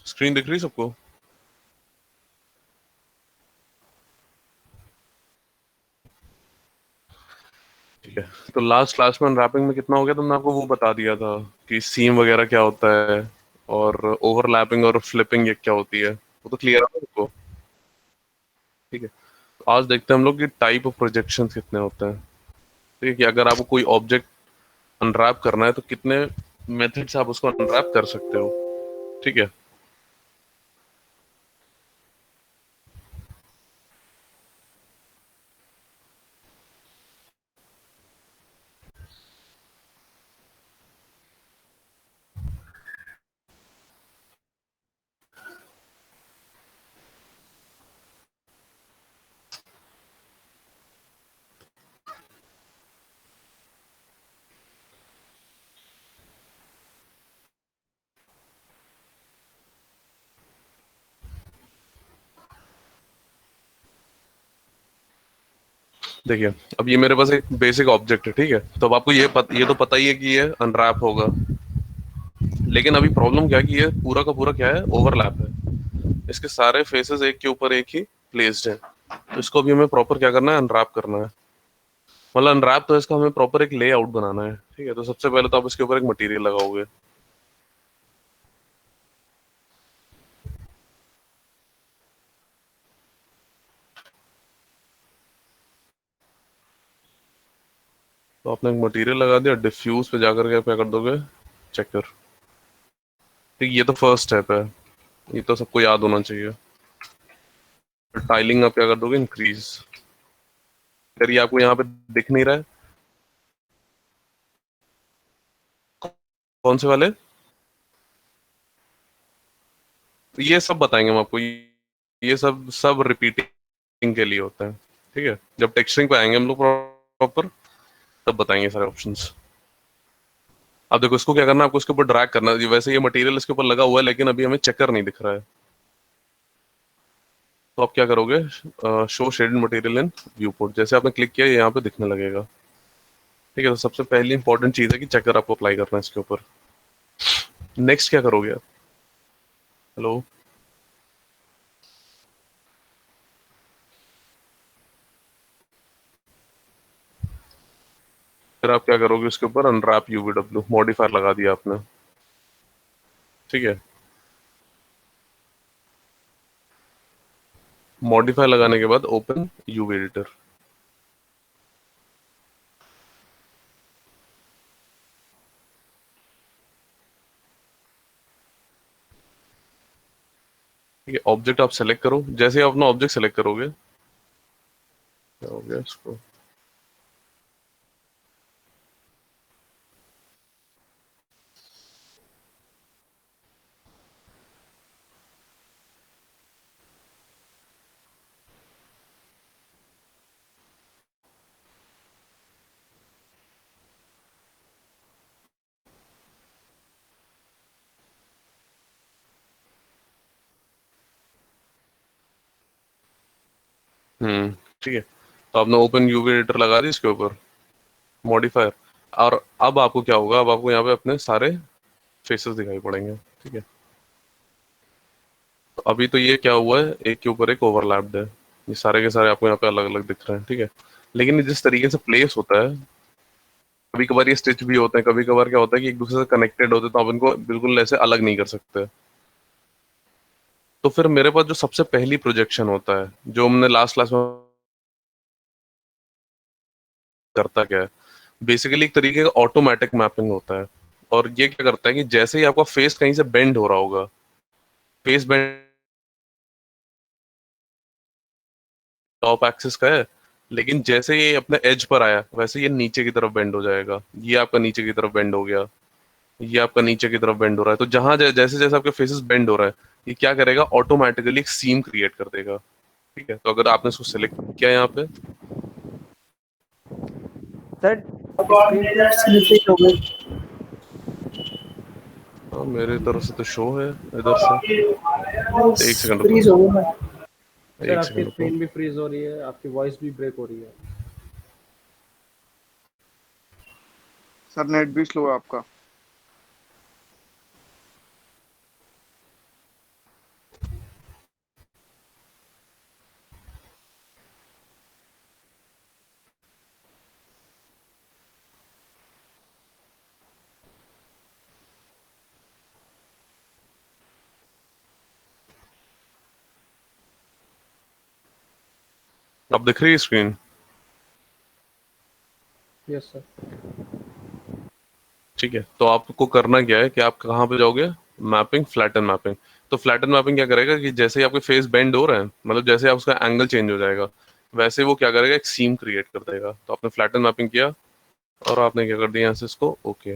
Screen दिख रही सबको? ठीक है। तो लास्ट क्लास में अनरैपिंग में कितना हो गया, तुमने आपको वो बता दिया था कि सीम वगैरह क्या होता है और ओवरलैपिंग और फ्लिपिंग ये क्या होती है, वो तो क्लियर है आपको? ठीक है। तो आज देखते हैं हम लोग कि टाइप ऑफ प्रोजेक्शन कितने होते हैं। ठीक है, कि अगर आपको कोई ऑब्जेक्ट अनरैप करना है तो कितने मेथड से आप उसको अनरैप कर सकते हो। ठीक है। देखिए, अब ये मेरे पास एक बेसिक ऑब्जेक्ट है। ठीक है, तो अब आपको ये तो पता ही है कि ये अनरैप होगा। लेकिन अभी प्रॉब्लम क्या है कि ये पूरा का पूरा क्या है, ओवरलैप है। इसके सारे फेसेस एक के ऊपर एक ही प्लेस्ड है। तो इसको अभी हमें प्रॉपर क्या करना है, अनरैप करना है। मतलब अनरैप तो इसका हमें प्रॉपर एक लेआउट बनाना है। ठीक है, तो सबसे पहले तो आप इसके ऊपर एक मटेरियल लगाओगे। तो आपने एक मटेरियल लगा दिया, डिफ्यूज पे जाकर के क्या कर दोगे, चेकर। ठीक, ये तो फर्स्ट स्टेप है, ये तो सबको याद होना चाहिए। टाइलिंग आप क्या कर दोगे, इंक्रीज। अगर ये आपको यहाँ पे दिख नहीं रहा है, कौन से वाले? तो ये सब बताएंगे हम आपको। ये सब सब रिपीटिंग के लिए होता है। ठीक है, जब टेक्सचरिंग पे आएंगे हम लोग प्रॉपर, तब बताएंगे सारे ऑप्शंस। अब देखो, इसको क्या करना है, आपको इसके ऊपर ड्रैग करना है। वैसे ये मटेरियल इसके ऊपर लगा हुआ है, लेकिन अभी हमें चेकर नहीं दिख रहा है। तो आप क्या करोगे, show shaded material in view port, जैसे आपने क्लिक किया ये यहाँ पे दिखने लगेगा। ठीक है, तो सबसे पहली इंपॉर्टेंट चीज है कि चेकर आपको अप्लाई करना है इसके ऊपर। नेक्स्ट क्या करोगे आप? हेलो? फिर आप क्या करोगे, इसके ऊपर अनरैप यूवीडब्ल्यू मॉडिफायर लगा दिया आपने। ठीक है, मॉडिफायर लगाने के बाद ओपन यूवी एडिटर। ठीक है, ऑब्जेक्ट आप सेलेक्ट करो। जैसे ही आप अपना ऑब्जेक्ट सेलेक्ट करोगे, क्या हो गया इसको, ठीक है, तो आपने ओपन यूवी एडिटर लगा दी इसके ऊपर, मॉडिफायर। और अब आपको क्या होगा, अब आपको यहाँ पे अपने सारे फेसेस दिखाई पड़ेंगे। ठीक है, तो अभी तो ये क्या हुआ है, एक के ऊपर एक ओवरलैप्ड है। ये सारे के सारे आपको यहाँ पे अलग अलग दिख रहे हैं। ठीक है, लेकिन ये जिस तरीके से प्लेस होता है, कभी कभार ये स्टिच भी होते हैं, कभी कभार क्या होता है कि एक दूसरे से कनेक्टेड होते हैं, तो आप इनको बिल्कुल ऐसे अलग नहीं कर सकते। तो फिर मेरे पास जो सबसे पहली प्रोजेक्शन होता है, जो हमने लास्ट क्लास में, करता क्या है, बेसिकली एक तरीके का ऑटोमेटिक मैपिंग होता है। और ये क्या करता है कि जैसे ही आपका फेस कहीं से बेंड हो रहा होगा, फेस बेंड टॉप एक्सिस का है, लेकिन जैसे ये अपने एज पर आया, वैसे ये नीचे की तरफ बेंड हो जाएगा। ये आपका नीचे की तरफ बेंड हो गया, ये आपका नीचे की तरफ बेंड हो रहा है। तो जहां जैसे जैसे आपके फेसेस बेंड हो रहा है, ये क्या करेगा, ऑटोमेटिकली एक सीम क्रिएट कर देगा। ठीक है, तो अगर आपने इसको सिलेक्ट किया यहाँ पे, सर स्क्रीन रिफ्रेश हो गई। हाँ मेरे तरफ से तो शो है इधर से। एक सेकंड रुको, फ्रीज हो गया। सर एक आपकी सेकंड रुको। स्क्रीन भी फ्रीज हो रही है, आपकी वॉइस भी ब्रेक हो रही है। सर नेट भी स्लो है आपका। अब दिख रही है स्क्रीन? Yes sir. ठीक है, तो आपको करना क्या है कि आप कहाँ पे जाओगे, मैपिंग, फ्लैटन मैपिंग। तो फ्लैटन मैपिंग क्या करेगा कि जैसे ही आपके फेस बेंड हो रहे हैं, मतलब जैसे आप उसका एंगल चेंज हो जाएगा, वैसे वो क्या करेगा, एक सीम क्रिएट कर देगा। तो आपने फ्लैटन मैपिंग किया और आपने क्या कर दिया यहाँ से इसको ओके।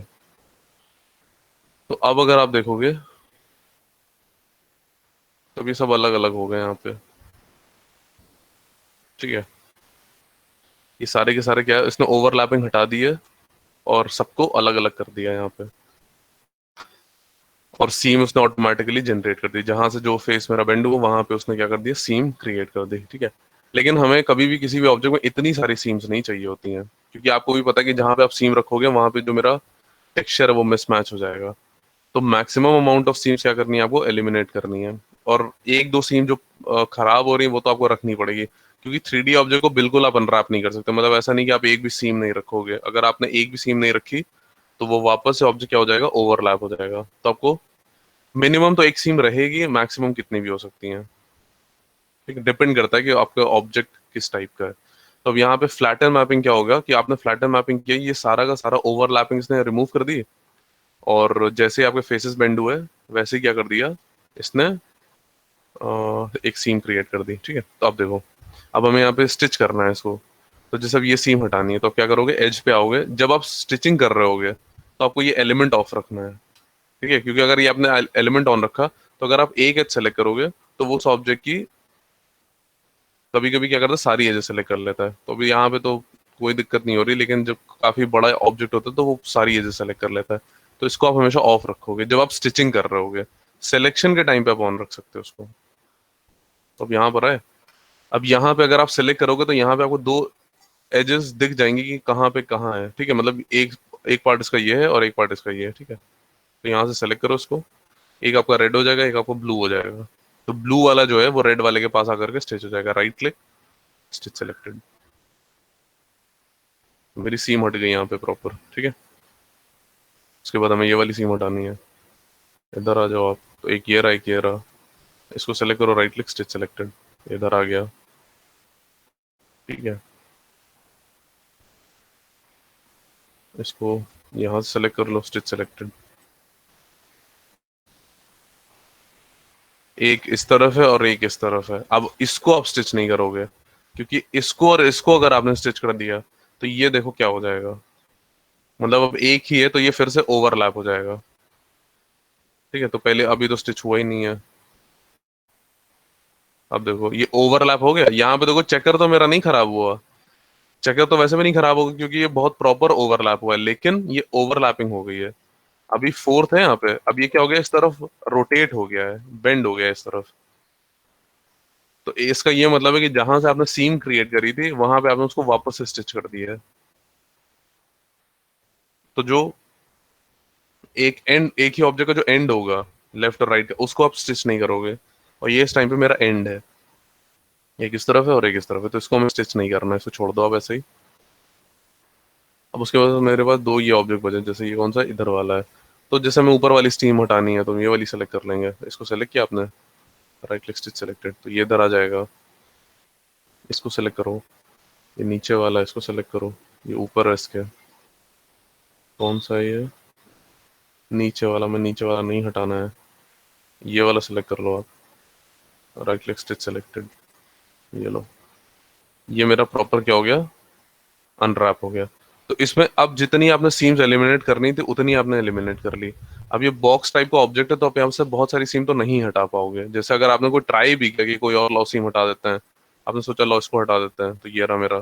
तो अब अगर आप देखोगे तो ये सब अलग अलग हो गए यहाँ पे। ठीक है, ये सारे के सारे क्या है, इसने ओवरलैपिंग हटा दी है और सबको अलग अलग कर दिया यहाँ पे। और सीम उसने ऑटोमेटिकली जनरेट कर दी, जहां से जो फेस मेरा बेंड हुआ वहां पे उसने क्या कर दिया, सीम क्रिएट कर दी। ठीक है, लेकिन हमें कभी भी किसी भी ऑब्जेक्ट में इतनी सारी सीम्स नहीं चाहिए होती हैं, क्योंकि आपको भी पता है कि जहां पे आप सीम रखोगे वहां पे जो मेरा टेक्सचर है वो मिसमैच हो जाएगा। तो मैक्सिमम अमाउंट ऑफ सीम्स क्या करनी है, आपको एलिमिनेट करनी है। और एक दो सीम जो खराब हो रही है वो तो आपको रखनी पड़ेगी, क्योंकि 3D ऑब्जेक्ट को बिल्कुल आप अनरैप नहीं कर सकते। मतलब ऐसा नहीं कि आप एक भी सीम नहीं रखोगे, अगर आपने एक भी सीम नहीं रखी तो वो वापस से ऑब्जेक्ट क्या हो जाएगा, ओवरलैप हो जाएगा। तो आपको मिनिमम तो एक सीम रहेगी, मैक्सिमम कितनी भी हो सकती हैं। ठीक है, डिपेंड करता है कि आपका ऑब्जेक्ट किस टाइप का है। तो अब यहाँ पे फ्लैटन मैपिंग क्या होगा कि आपने फ्लैटन मैपिंग किया, ये सारा का सारा ओवरलैपिंग इसने रिमूव कर दी, और जैसे आपके फेसेस बेंड हुए वैसे ही क्या कर दिया इसने, एक सीम क्रिएट कर दी। ठीक है, तो अब देखो, अब हमें यहाँ पे स्टिच करना है इसको। तो जैसे अब ये सीम हटानी है तो आप क्या करोगे, एज पे आओगे। जब आप स्टिचिंग कर रहे होगे तो आपको ये एलिमेंट ऑफ रखना है। ठीक है, क्योंकि अगर ये आपने एलिमेंट ऑन रखा तो अगर आप एक एज सेलेक्ट करोगे तो वो उस ऑब्जेक्ट की कभी कभी क्या करता है, सारी एजेस सेलेक्ट कर लेता है। तो अभी यहाँ पे तो कोई दिक्कत नहीं हो रही, लेकिन जब काफी बड़ा ऑब्जेक्ट होता है तो वो सारी एजेस सेलेक्ट कर लेता है। तो इसको आप हमेशा ऑफ रखोगे जब आप स्टिचिंग कर रहे होगे। सिलेक्शन के टाइम पे आप ऑन रख सकते हो उसको। तो अब यहाँ पर है, अब यहाँ पे अगर आप सेलेक्ट करोगे तो यहाँ पे आपको दो एजेस दिख जाएंगी कि कहाँ पे कहाँ है। ठीक है, मतलब एक एक पार्ट इसका ये है और एक पार्ट इसका ये है। ठीक है, तो यहाँ से सेलेक्ट करो इसको, एक आपका रेड हो जाएगा, एक आपको ब्लू हो जाएगा। तो ब्लू वाला जो है वो रेड वाले के पास आकर के स्टिच हो जाएगा। Right click, stitch selected. मेरी सीम हट गई यहाँ पे प्रॉपर। ठीक है, उसके बाद हमें ये वाली सीम हटानी है। इधर आ जाओ आप, तो एक ये रहा, एक ये रहा। इसको सेलेक्ट करो, राइट क्लिक, स्टिच सेलेक्टेड। इधर आ गया। ठीक है, इसको यहाँ से सेलेक्ट कर लो, स्टिच सेलेक्टेड। एक इस तरफ है और एक इस तरफ है। अब इसको आप स्टिच नहीं करोगे, क्योंकि इसको और इसको अगर आपने स्टिच कर दिया तो ये देखो क्या हो जाएगा, मतलब अब एक ही है तो ये फिर से ओवरलैप हो जाएगा। ठीक है, तो पहले अभी तो स्टिच हुआ ही नहीं है। अब देखो ये ओवरलैप हो गया। यहाँ पे देखो चेकर तो मेरा नहीं खराब हुआ, चेकर तो वैसे भी नहीं खराब होगा क्योंकि ये बहुत प्रॉपर ओवरलैप हुआ है, लेकिन ये ओवरलैपिंग हो गई है। अभी फोर्थ है यहाँ पे, अब ये क्या हो गया, इस तरफ रोटेट हो गया है, बेंड हो गया है इस तरफ। तो इसका ये मतलब है कि जहां से आपने सीम क्रिएट करी थी वहां पे आपने उसको वापस से स्टिच कर दिया है। तो जो एक एंड, एक ही ऑब्जेक्ट का जो एंड होगा लेफ्ट और राइट का, उसको आप स्टिच नहीं करोगे। और ये इस टाइम पे मेरा एंड है, एक इस तरफ है और एक इस तरफ है, तो इसको हमें स्टिच नहीं करना है, इसको छोड़ दो आप ऐसे ही। अब उसके बाद मेरे पास दो ये ऑब्जेक्ट बचे, जैसे ये कौन सा, इधर वाला है। तो जैसे हमें ऊपर वाली स्टीम हटानी है तो ये वाली सेलेक्ट कर लेंगे। इसको सेलेक्ट किया आपने, राइट क्लिक, स्टिच सेलेक्टेड, तो ये इधर आ जाएगा। इसको सेलेक्ट करो, ये नीचे वाला है, इसको सेलेक्ट करो, ये ऊपर है इसके, कौन सा है ये, नीचे वाला। में नीचे वाला नहीं हटाना है, ये वाला सेलेक्ट कर लो आप, राइट क्लिक, स्टिच सेलेक्टेड। ये लो, ये मेरा प्रॉपर क्या हो गया, अनरैप हो गया। तो इसमें अब जितनी आपने सीम्स एलिमिनेट करनी थी उतनी आपने एलिमिनेट कर ली। अब ये बॉक्स टाइप का ऑब्जेक्ट है तो आप यहाँ से बहुत सारी सीम तो नहीं हटा पाओगे। जैसे अगर आपने कोई ट्राई भी किया कि कोई और लॉ सीम हटा देते हैं, आपने सोचा लॉ इसको हटा देते हैं, तो ये रहा मेरा,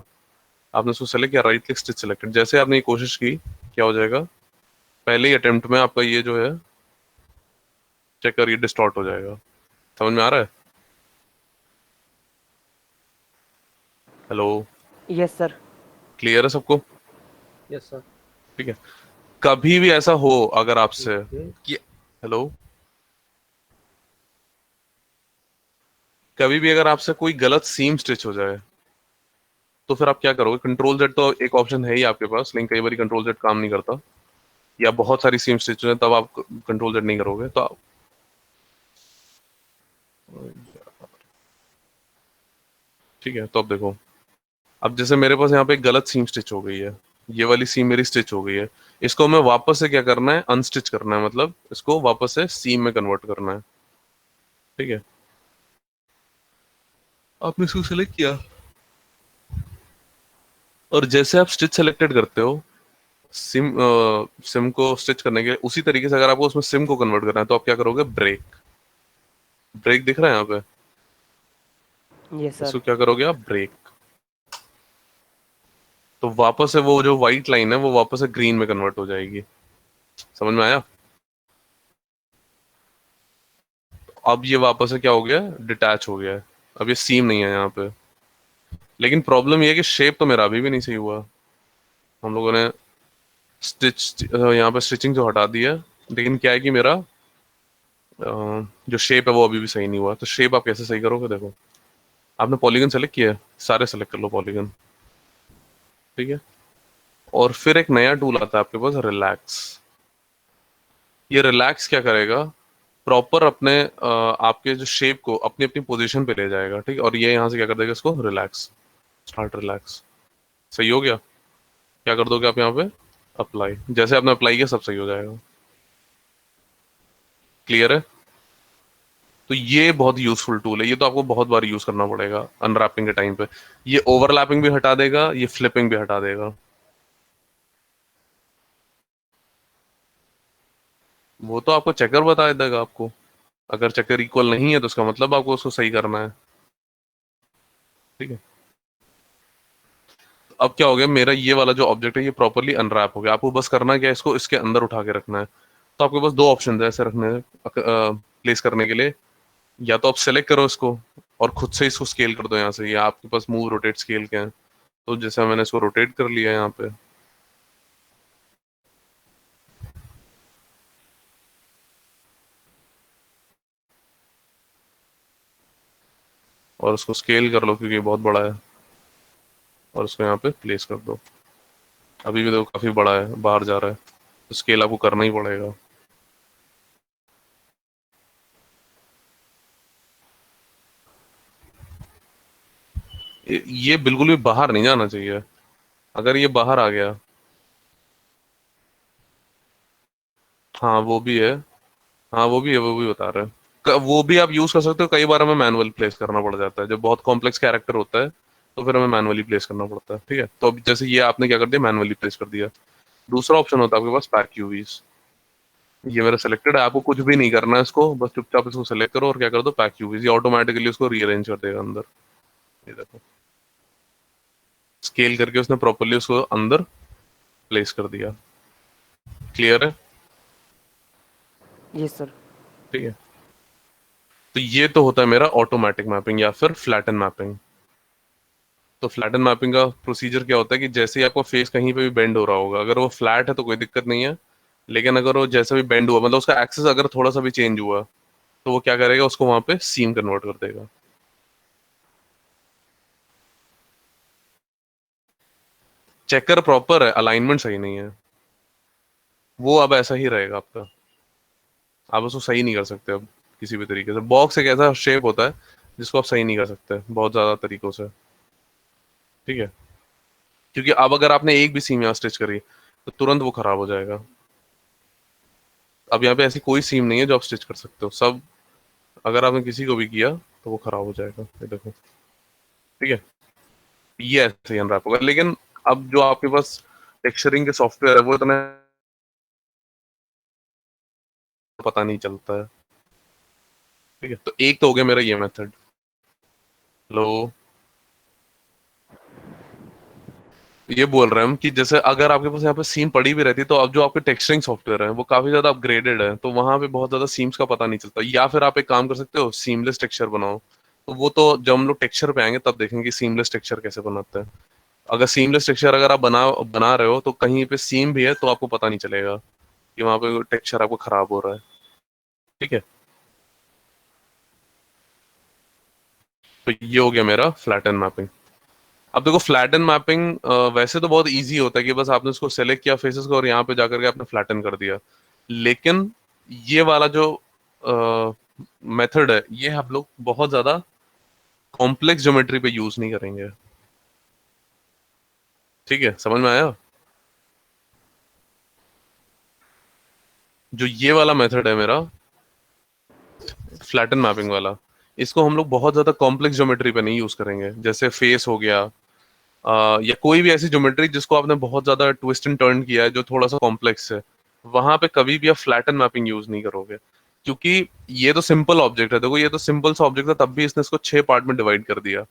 आपने उसको सेलेक्ट किया, राइट क्लिक, स्टिच सेलेक्टेड। जैसे आपने ये कोशिश की, क्या हो जाएगा, पहले ही अटेम्प्ट में आपका ये जो है चेकर, ये डिस्टॉर्ट हो जाएगा। समझ में आ रहा है? Hello, yes sir. क्लियर है सबको? Yes sir. ठीक है, कभी भी ऐसा हो अगर आपसे ओके। कि, हेलो, कभी भी अगर आपसे कोई गलत सीम स्टिच हो जाए तो फिर आप क्या करोगे, कंट्रोल जेड तो एक ऑप्शन है ही आपके पास, लेकिन कई बार कंट्रोल जेड काम नहीं करता, या बहुत सारी सीम स्टिच हो जाए तब आप कंट्रोल जेड नहीं करोगे तो आप, ठीक है, तो अब देखो, अब जैसे मेरे पास यहाँ पे एक गलत सीम स्टिच हो गई है, ये वाली सीम मेरी स्टिच हो गई है, इसको मैं वापस से क्या करना है, अनस्टिच करना है, मतलब इसको वापस से सीम में कन्वर्ट करना है। ठीक है, आपने इसको सेलेक्ट किया और जैसे आप स्टिच सेलेक्टेड करते हो, सिम को स्टिच करने के लिए उसी तरीके से अगर आपको उसमें सिम को कन्वर्ट करना है तो आप क्या करोगे, ब्रेक, ब्रेक दिख रहा है यहाँ पे, Yes, sir. इसको क्या करोगे आप, ब्रेक, तो वापस से वो जो व्हाइट लाइन है वो वापस से ग्रीन में कन्वर्ट हो जाएगी। समझ में आया? अब ये वापस से क्या हो गया, डिटैच हो गया है, अब ये सीम नहीं है यहाँ पे। लेकिन प्रॉब्लम ये है कि शेप तो मेरा अभी भी नहीं सही हुआ। हम लोगों ने स्टिच यहाँ पे स्टिचिंग जो हटा दी है, लेकिन क्या है कि मेरा जो शेप है वो अभी भी सही नहीं हुआ। तो शेप आप कैसे सही करोगे, देखो आपने पॉलीगन सेलेक्ट किया है, सारे सेलेक्ट कर लो पॉलीगन। ठीक है, और फिर एक नया टूल आता है आपके पास, रिलैक्स। ये रिलैक्स क्या करेगा, प्रॉपर अपने आपके जो शेप को अपनी अपनी पोजीशन पे ले जाएगा। ठीक है, और ये यहाँ से क्या कर देगा, इसको रिलैक्स, स्टार्ट रिलैक्स। सही हो गया? क्या कर दोगे आप यहाँ पे, अप्लाई, जैसे आपने अप्लाई किया सब सही हो जाएगा। क्लियर है? तो ये बहुत यूजफुल टूल है, ये तो आपको बहुत बार यूज करना पड़ेगा अनरैपिंग के टाइम पे। ये ओवरलैपिंग भी हटा देगा, ये फ्लिपिंग भी हटा देगा। वो तो आपको चेकर बता देगा आपको, अगर चेकर इक्वल नहीं है तो उसका मतलब आपको उसको सही करना है। ठीक है, तो अब क्या हो गया, मेरा ये वाला जो ऑब्जेक्ट है ये प्रॉपरली अनरैप हो गया। आपको बस करना क्या है, इसको इसके अंदर उठा के रखना है। तो आपके पास दो ऑप्शन है ऐसे रखने, प्लेस करने के लिए। या तो आप सेलेक्ट करो इसको और खुद से इसको स्केल कर दो यहाँ से, या आपके पास मूव रोटेट स्केल के हैं। तो जैसे मैंने इसको रोटेट कर लिया यहाँ पे, और उसको स्केल कर लो क्योंकि ये बहुत बड़ा है, और उसको यहाँ पे प्लेस कर दो। अभी भी देखो काफी बड़ा है, बाहर जा रहा है, तो स्केल आपको करना ही पड़ेगा। ये बिल्कुल भी बाहर नहीं जाना चाहिए। अगर ये बाहर आ गया, हाँ वो भी है, हाँ वो भी है, वो भी बता रहे हैं। वो भी आप यूज कर सकते हो, कई बार हमें मैनुअल प्लेस करना पड़ जाता है जब बहुत कॉम्प्लेक्स कैरेक्टर होता है, तो फिर हमें मैनुअली प्लेस करना पड़ता है। ठीक है, तो अब जैसे ये आपने क्या कर दिया, मैनुअली प्लेस कर दिया। दूसरा ऑप्शन होता है आपके पास, पैक यूवीज। ये मेरा सिलेक्टेड है, आपको कुछ भी नहीं करना है, इसको बस चुपचाप इसको सेलेक्ट करो और क्या कर दो, पैक यूवीज। ये ऑटोमेटिकली उसको रीअरेंज कर देगा अंदर। ये देखो, स्केल करके उसने प्रॉपरली उसको अंदर प्लेस कर दिया। क्लियर है? Yes, sir. ठीक है, तो ये तो होता है मेरा ऑटोमेटिक मैपिंग या फिर फ्लैटन मैपिंग। तो फ्लैटन मैपिंग का प्रोसीजर क्या होता है कि जैसे ही आपका फेस कहीं पे भी बेंड हो रहा होगा, अगर वो फ्लैट है तो कोई दिक्कत नहीं है, लेकिन अगर वो जैसे भी बेंड हुआ, मतलब उसका एक्सेस अगर थोड़ा सा भी चेंज हुआ, तो वो क्या करेगा, उसको वहां पे सीम कन्वर्ट कर देगा। चेकर प्रॉपर है, अलाइनमेंट सही नहीं है, वो अब ऐसा ही रहेगा आपका। आप उसको सही नहीं कर सकते अब किसी भी तरीके से। बॉक्स एक ऐसा शेप होता है जिसको आप सही नहीं कर सकते बहुत ज्यादा तरीकों से। ठीक है, क्योंकि अब अगर आपने एक भी सीम यहाँ स्टिच करी तो तुरंत वो खराब हो जाएगा। अब यहाँ पे ऐसी कोई सीम नहीं है जो आप स्टिच कर सकते हो, सब अगर आपने किसी को भी किया तो वो खराब हो जाएगा। ये देखो, ठीक है, ये ऐसे ही अनरैप होगा। लेकिन अब जो आपके पास टेक्सचरिंग के सॉफ्टवेयर है वो इतना पता नहीं चलता है। ठीक है, तो एक तो हो गया मेरा ये मेथड। लो, ये बोल रहे हैं हम कि जैसे अगर आपके पास यहाँ पे सीम पड़ी भी रहती तो अब जो आपके टेक्सचरिंग सॉफ्टवेयर है वो काफी ज्यादा अपग्रेडेड है, तो वहां पे बहुत ज्यादा सीम्स का पता नहीं चलता। या फिर आप एक काम कर सकते हो, सीमलेस टेक्सचर बनाओ। तो वो तो जब हम लोग टेक्सचर पे आएंगे तब देखेंगे कि सीमलेस टेक्सचर कैसे बनाते हैं। अगर सीमलेस टेक्सचर अगर आप बना रहे हो तो कहीं पे सीम भी है तो आपको पता नहीं चलेगा कि वहां पे टेक्सचर आपको खराब हो रहा है। ठीक है, तो ये हो गया मेरा फ्लैटन मैपिंग। अब देखो, फ्लैटन मैपिंग वैसे तो बहुत इजी होता है कि बस आपने उसको सेलेक्ट किया फेसेस को और यहाँ पे जाकर के आपने फ्लैटन कर दिया। लेकिन ये वाला जो मेथड है ये हम लोग बहुत ज्यादा कॉम्प्लेक्स ज्योमेट्री पे यूज नहीं करेंगे। ठीक है, समझ में आया? जो ये वाला मेथड है मेरा, फ्लैटन मैपिंग वाला, इसको हम लोग बहुत ज्यादा कॉम्प्लेक्स ज्योमेट्री पे नहीं यूज करेंगे, जैसे फेस हो गया, या कोई भी ऐसी ज्योमेट्री जिसको आपने बहुत ज्यादा ट्विस्ट एंड टर्न किया है, जो थोड़ा सा कॉम्प्लेक्स है, वहां पे कभी भी आप फ्लैटन मैपिंग यूज नहीं करोगे। क्योंकि ये तो सिंपल ऑब्जेक्ट है, देखो ये तो सिंपल सा ऑब्जेक्ट था, तब भी इसने इसको 6 पार्ट में डिवाइड कर दिया।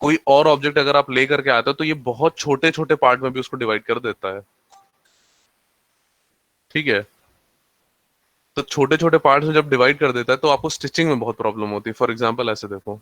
कोई और ऑब्जेक्ट अगर आप ले करके आते हो तो ये बहुत छोटे छोटे पार्ट में भी उसको डिवाइड कर देता है। ठीक है, तो छोटे छोटे पार्ट्स में जब डिवाइड कर देता है तो आपको स्टिचिंग में बहुत प्रॉब्लम होती है। फॉर एग्जाम्पल ऐसे देखो,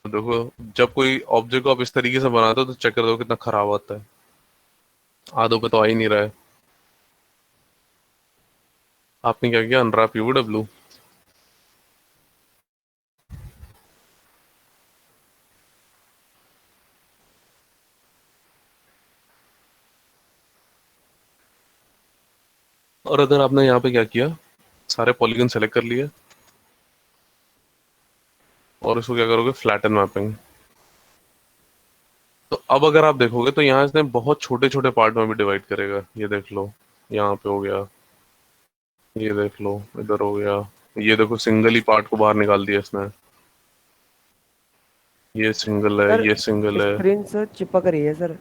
तो देखो, जब कोई ऑब्जेक्ट को आप इस तरीके से बनाते हो तो चेक कर दो कितना खराब आता है। आधों पे तो आ ही नहीं रहा है। आपने क्या किया, अनरैप यूडब्ल्यू। और अगर आपने यहाँ पे क्या किया, सारे पॉलीगन सेलेक्ट कर लिए और इसको क्या करोगे, फ्लैटन मैपिंग। तो अब अगर आप देखोगे तो यहाँ इसने बहुत छोटे छोटे पार्ट में भी डिवाइड करेगा। ये देख लो, यहाँ पे हो गया, ये देख लो इधर हो गया, ये देखो सिंगल ही पार्ट को बाहर निकाल दिया इसने। ये सिंगल है, सर ये सिंगल है। स्क्रीन से चिपक रही है सर,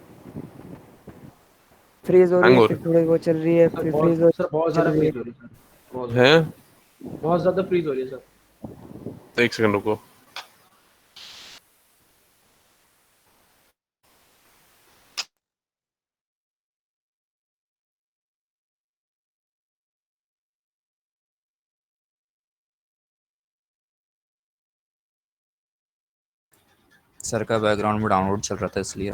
फ्रीज हो रही हैंग है हो फिर थोड़ी वो चल रही है सर फिर फ्रीज बहुत हो सर बहुत चल ज़्यादा रही है। फ्रीज हो रही है सर, बहुत है? ज़्यादा, बहुत ज़्यादा फ्रीज हो रही है सर। एक सेकंड रुको। सर का बैकग्राउंड में डाउनलोड चल रहा था इसलिए।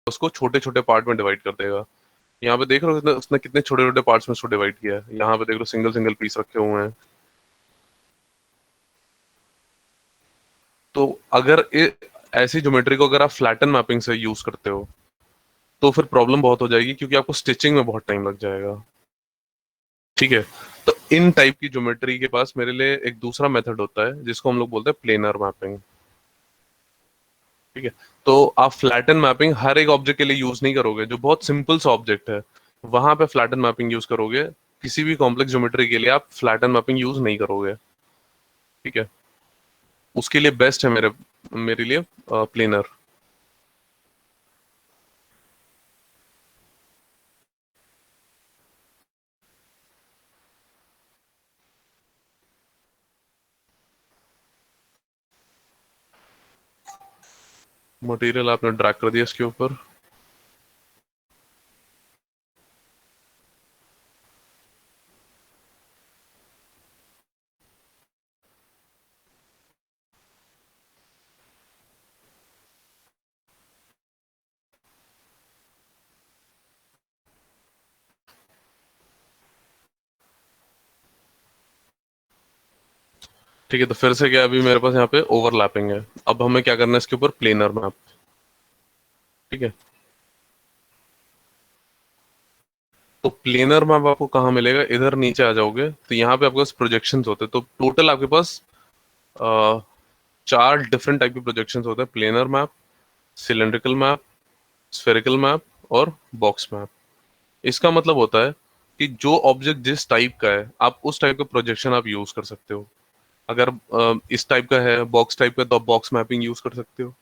उसको छोटे छोटे पार्ट में डिवाइड कर देगा। यहाँ पे देख रहे हो उसने उसने कितने छोटे छोटे पार्ट्स में उसको डिवाइड किया है। यहाँ पे देख लो सिंगल सिंगल पीस रखे हुए हैं। तो अगर ऐसी ज्योमेट्री को अगर आप फ्लैटन मैपिंग से यूज करते हो तो फिर प्रॉब्लम बहुत हो जाएगी, क्योंकि आपको स्टिचिंग में बहुत टाइम लग जाएगा। ठीक है, तो इन टाइप की ज्योमेट्री के पास मेरे लिए एक दूसरा मेथड होता है जिसको हम लोग बोलते हैं प्लेनर मैपिंग। ठीक है, तो आप फ्लैटन मैपिंग हर एक ऑब्जेक्ट के लिए यूज नहीं करोगे। जो बहुत सिंपल सा ऑब्जेक्ट है वहां पे फ्लैटन मैपिंग यूज करोगे। किसी भी कॉम्प्लेक्स ज्योमेट्री के लिए आप फ्लैटन मैपिंग यूज नहीं करोगे। ठीक है, उसके लिए बेस्ट है मेरे मेरे लिए प्लेनर। मटेरियल आपने ड्रैग कर दिया इसके ऊपर। ठीक है, तो फिर से क्या, अभी मेरे पास यहाँ पे ओवरलैपिंग है। अब हमें क्या करना है इसके ऊपर, प्लेनर मैप। ठीक है, तो प्लेनर मैप आपको कहाँ मिलेगा, इधर नीचे आ जाओगे तो यहाँ पे आपके पास प्रोजेक्शंस होते हैं। तो टोटल आपके पास अ, 4 डिफरेंट टाइप के प्रोजेक्शंस होते हैं: planar map, cylindrical map, spherical map और बॉक्स मैप। इसका मतलब होता है कि जो ऑब्जेक्ट जिस टाइप का है, आप उस टाइप का प्रोजेक्शन आप यूज कर सकते हो। अगर इस टाइप का है, बॉक्स टाइप का, तो आप बॉक्स मैपिंग यूज कर सकते हो।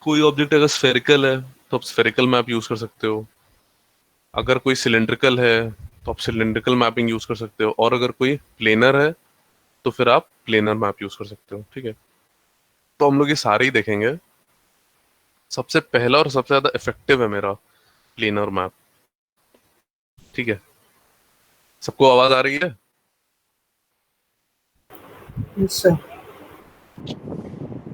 कोई ऑब्जेक्ट अगर स्फेरिकल है तो आप स्फेरिकल मैप यूज कर सकते हो। अगर कोई सिलेंड्रिकल है तो आप सिलेंड्रिकल मैपिंग यूज कर सकते हो। और अगर कोई प्लेनर है तो फिर आप प्लेनर मैप यूज कर सकते हो। ठीक है, तो हम लोग ये सारे ही देखेंगे। सबसे पहला और सबसे ज्यादा इफेक्टिव है मेरा प्लेनर मैप। ठीक है, सबको आवाज आ रही है? Yes, sir.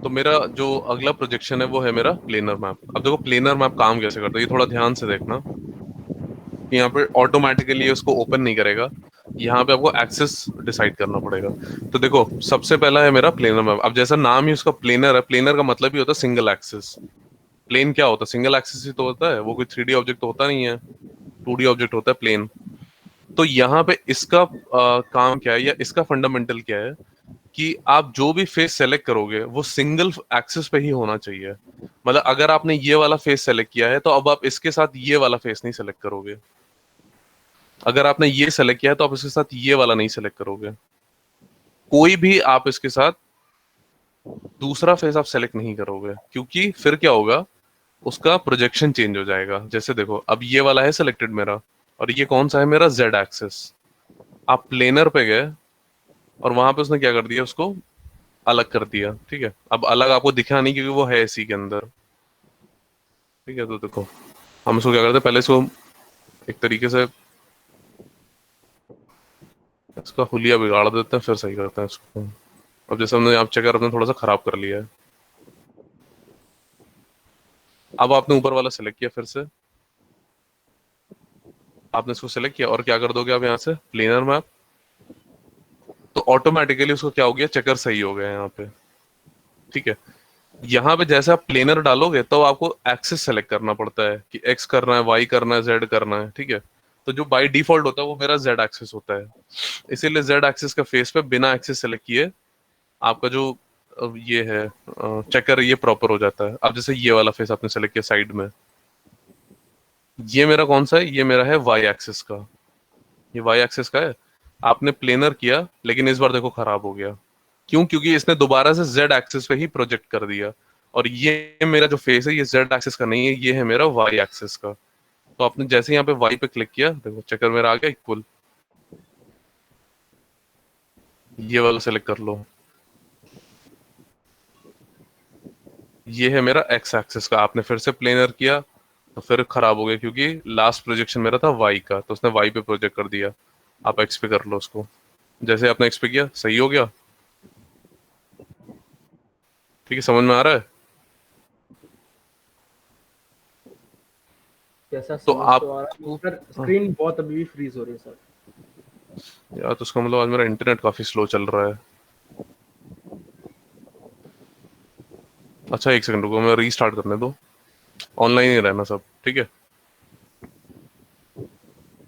तो मेरा जो अगला प्रोजेक्शन है वो है मेरा प्लेनर मैप। अब देखो प्लेनर मैप काम कैसे करता है, ये थोड़ा ध्यान से देखना कि यहाँ पे ऑटोमेटिकली उसको ओपन नहीं करेगा। यहाँ पे आपको एक्सेस डिसाइड करना पड़ेगा। तो देखो, सबसे पहला है मेरा प्लेनर मैप। अब जैसा नाम ही उसका प्लेनर है, प्लेनर का मतलब ही होता है सिंगल एक्सिस। प्लेन क्या होता है, सिंगल एक्सिस ही तो होता है, वो कोई 3D ऑब्जेक्ट तो होता नहीं है, 2D ऑब्जेक्ट होता है प्लेन। तो यहाँ पे इसका काम क्या है या इसका फंडामेंटल क्या है कि आप जो भी फेस सेलेक्ट करोगे वो सिंगल एक्सिस पे ही होना चाहिए। मतलब अगर आपने ये वाला फेस सेलेक्ट किया है तो अब आप इसके साथ ये वाला फेस नहीं सेलेक्ट करोगे। अगर आपने ये सेलेक्ट किया है तो आप इसके साथ ये वाला नहीं सेलेक्ट करोगे। कोई भी आप इसके साथ दूसरा फेस आप सेलेक्ट नहीं करोगे, क्योंकि फिर क्या होगा, उसका प्रोजेक्शन चेंज हो जाएगा। जैसे देखो, अब ये वाला है सिलेक्टेड मेरा, और ये कौन सा है मेरा, जेड एक्सिस। आप प्लेनर पे गए और वहां पे उसने क्या कर दिया, उसको अलग कर दिया। ठीक है, अब अलग आपको दिखा नहीं क्योंकि वो है इसी के अंदर। ठीक है, तो देखो हम इसको क्या करते हैं, पहले इसको एक तरीके से इसका हुलिया बिगाड़ देते हैं, फिर सही करते हैं इसको। अब जैसे हमने आप चेकर अपने थोड़ा सा खराब कर लिया है। अब आपने ऊपर वाला सेलेक्ट किया, फिर से आपने इसको सेलेक्ट किया और क्या कर दोगे आप यहाँ से, प्लेनर मैप। तो ऑटोमेटिकली उसको क्या हो गया, चेकर सही हो गया यहाँ पे। ठीक है, यहाँ पे जैसे आप प्लेनर डालोगे तो आपको एक्सिस सेलेक्ट करना पड़ता है कि एक्स करना है, वाई करना है, जेड करना है। ठीक है, तो जो बाय डिफॉल्ट होता है वो मेरा जेड एक्सिस होता है। इसीलिए जेड एक्सिस का फेस पे बिना एक्सिस सेलेक्ट किए आपका जो ये है चेकर, ये प्रॉपर हो जाता है। अब जैसे ये वाला फेस आपने सेलेक्ट किया साइड में, ये मेरा कौन सा है, ये मेरा है वाई एक्सिस का। ये वाई एक्सिस का है। आपने प्लेनर किया लेकिन इस बार देखो खराब हो गया। क्यों, क्योंकि इसने दोबारा से जेड एक्सिस पे ही प्रोजेक्ट कर दिया। और ये मेरा जो फेस है ये जेड एक्सिस का नहीं है, ये है मेरा वाई एक्सिस का। तो आपने जैसे यहाँ पे वाई पे क्लिक किया, देखो चक्कर मेरा आ गया इक्वल। ये वाला सेलेक्ट कर लो, ये है मेरा एक्स एक्सिस का। आपने फिर से प्लेनर किया तो फिर खराब हो गया, क्योंकि लास्ट प्रोजेक्शन मेरा था वाई का, तो उसने वाई पे प्रोजेक्ट कर दिया। आप एक्स पे कर लो उसको। जैसे आपने एक्स पे किया सही हो गया। ठीक है, समझ में आ रहा है? कैसा तो समझ तो आ रहा है सर, स्क्रीन बहुत अभी भी फ्रीज हो रही है सर। यार तो उसका मतलब आज मेरा इंटरनेट काफी स्लो चल रहा है। अच्छा एक सेकंड रुको, मैं रीस्टार्ट करने दो। ऑनलाइन ही रहना सब, ठीक है?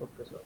Okay sir.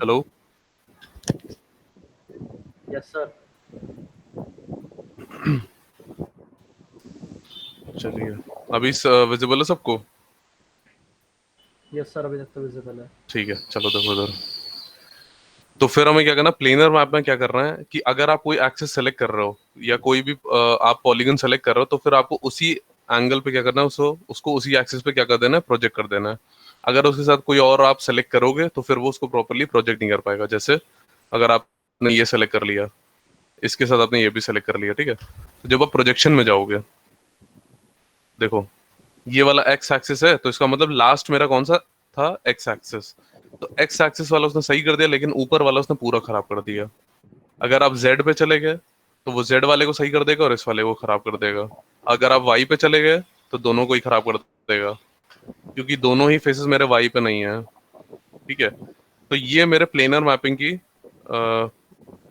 Hello, Yes, sir. चलिए अभी विजिबल है सबको? Yes, sir. अभी तक तो विजिबल है. ठीक है, चलो देखो उधर। तो फिर हमें क्या करना, प्लेनर मैप में क्या करना है कि अगर आप कोई एक्सिस सेलेक्ट कर रहे हो या कोई भी आप पॉलीगन सेलेक्ट कर रहे हो, तो फिर आपको उसी एंगल पे क्या करना है, उसको उसको उसी एक्सिस पे क्या कर देना है, प्रोजेक्ट कर देना है। अगर उसके साथ कोई और आप सेलेक्ट करोगे तो फिर वो उसको प्रॉपरली प्रोजेक्ट नहीं कर पाएगा। जैसे अगर आपने ये सेलेक्ट कर लिया, इसके साथ आपने ये भी सेलेक्ट कर लिया, ठीक है। तो जब आप प्रोजेक्शन में जाओगे, देखो ये वाला एक्स एक्सिस है, तो इसका मतलब लास्ट मेरा कौन सा था, एक्स एक्सिस। तो एक्स एक्सिस वाला उसने सही कर दिया, लेकिन ऊपर वाला उसने पूरा खराब कर दिया। अगर आप जेड पे चले गए तो वो जेड वाले को सही कर देगा और इस वाले को खराब कर देगा। अगर आप वाई पे चले गए तो दोनों को ही खराब कर देगा, क्योंकि दोनों ही फेसेस मेरे वाई पे नहीं है, ठीक है। तो ये मेरे प्लेनर मैपिंग की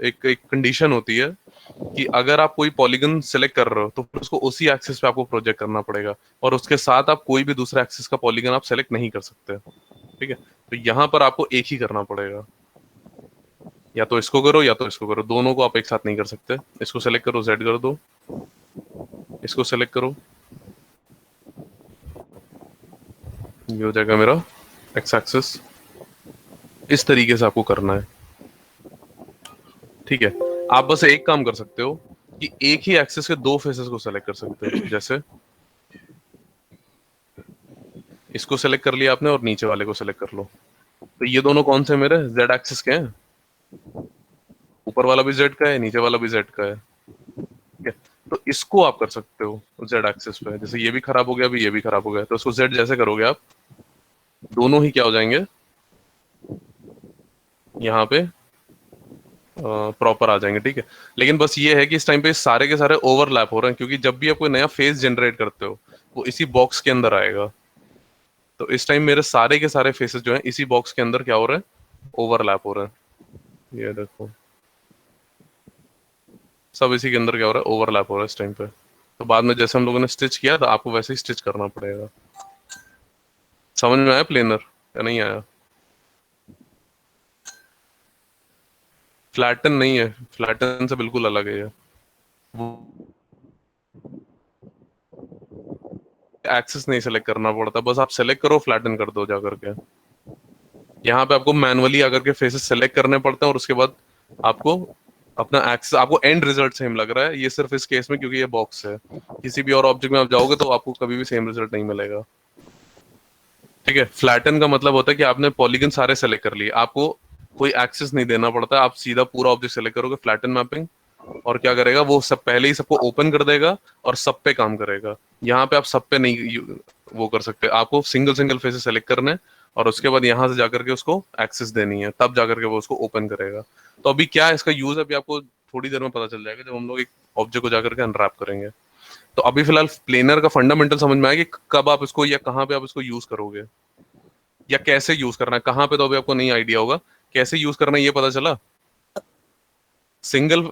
एक एक कंडीशन होती है कि अगर आप कोई पॉलीगन सेलेक्ट कर रहे हो तो फिर उसको उसी एक्सिस पे आपको प्रोजेक्ट करना पड़ेगा, और उसके साथ आप कोई भी दूसरा एक्सिस का पॉलीगन आप सेलेक्ट नहीं कर सकते, ठीक है। तो यहाँ पर आपको एक ही करना पड़ेगा, या तो इसको करो या तो इसको करो, दोनों को आप एक साथ नहीं कर सकते। इसको सेलेक्ट करो, जेड कर दो, इसको सेलेक्ट करो, ये हो जाएगा मेरा एक्स एक्सिस। इस तरीके से आपको करना है, ठीक है। आप बस एक काम कर सकते हो कि एक ही एक्सिस के दो फेसेस को सेलेक्ट कर सकते हो। जैसे इसको सेलेक्ट कर लिया आपने और नीचे वाले को सेलेक्ट कर लो, तो ये दोनों कौन से मेरे जेड एक्सिस के हैं। ऊपर वाला भी जेड का है, नीचे वाला भी जेड का है, ठीक है। तो इसको आप कर सकते हो जेड एक्सिस पे। जैसे ये भी खराब हो गया, अभी ये भी खराब हो गया, तो इसको जेड जैसे करोगे आप, दोनों ही क्या हो जाएंगे, यहाँ पे प्रॉपर आ जाएंगे, ठीक है। लेकिन बस ये है कि इस टाइम पे सारे के सारे ओवरलैप हो रहे हैं, क्योंकि जब भी आप कोई नया फेस जनरेट करते हो वो इसी बॉक्स के अंदर आएगा। तो इस टाइम मेरे सारे के सारे फेसेस जो हैं इसी बॉक्स के अंदर क्या हो रहे हैं, ओवरलैप हो रहा है। ये देखो सब इसी के अंदर क्या हो रहा है, ओवरलैप हो रहा है इस टाइम पे। तो बाद में जैसे हम लोगों ने स्टिच किया तो आपको वैसे ही स्टिच करना पड़ेगा। समझ में आया प्लेनर या नहीं आया? फ्लैटन नहीं है, फ्लैटन से बिल्कुल अलग है ये। एक्सेस नहीं सेलेक्ट करना पड़ता, बस आप सेलेक्ट करो, फ्लैटन कर दो जा करके। यहाँ पे आपको मैनुअली आकर के फेसेस सेलेक्ट करने पड़ते हैं और उसके बाद आपको अपना एक्सेस, आपको एंड रिजल्ट सेम लग रहा है, ये सिर्फ इस केस में क्योंकि ये बॉक्स है। किसी भी और ऑब्जेक्ट में आप जाओगे तो आपको कभी भी सेम रिजल्ट नहीं मिलेगा। ठीक है, फ्लैटन का मतलब होता है कि आपने पॉलीगन सारे सेलेक्ट कर लिए, आपको कोई एक्सेस नहीं देना पड़ता, आप सीधा पूरा ऑब्जेक्ट सेलेक्ट करोगे फ्लैटन मैपिंग, और क्या करेगा वो सब पहले ही सबको ओपन कर देगा और सब पे काम करेगा। यहाँ पे आप सब पे नहीं वो कर सकते, आपको सिंगल सिंगल फेसेस सेलेक्ट करने हैं और उसके बाद यहाँ से जाकर के उसको एक्सेस देनी है, तब जाकर के वो उसको ओपन करेगा। तो अभी क्या इसका यूज है, अभी आपको थोड़ी देर में पता चल जाएगा जब हम लोग एक ऑब्जेक्ट को जाकर के अनरैप करेंगे। तो अभी फिलहाल प्लेनर का फंडामेंटल समझ में आया कि कब आप इसको या कहाँ पे आप इसको यूज करोगे या कैसे यूज करना है। कहाँ पे तो अभी आपको नहीं आइडिया होगा, कैसे यूज करना है ये पता चला। सिंगल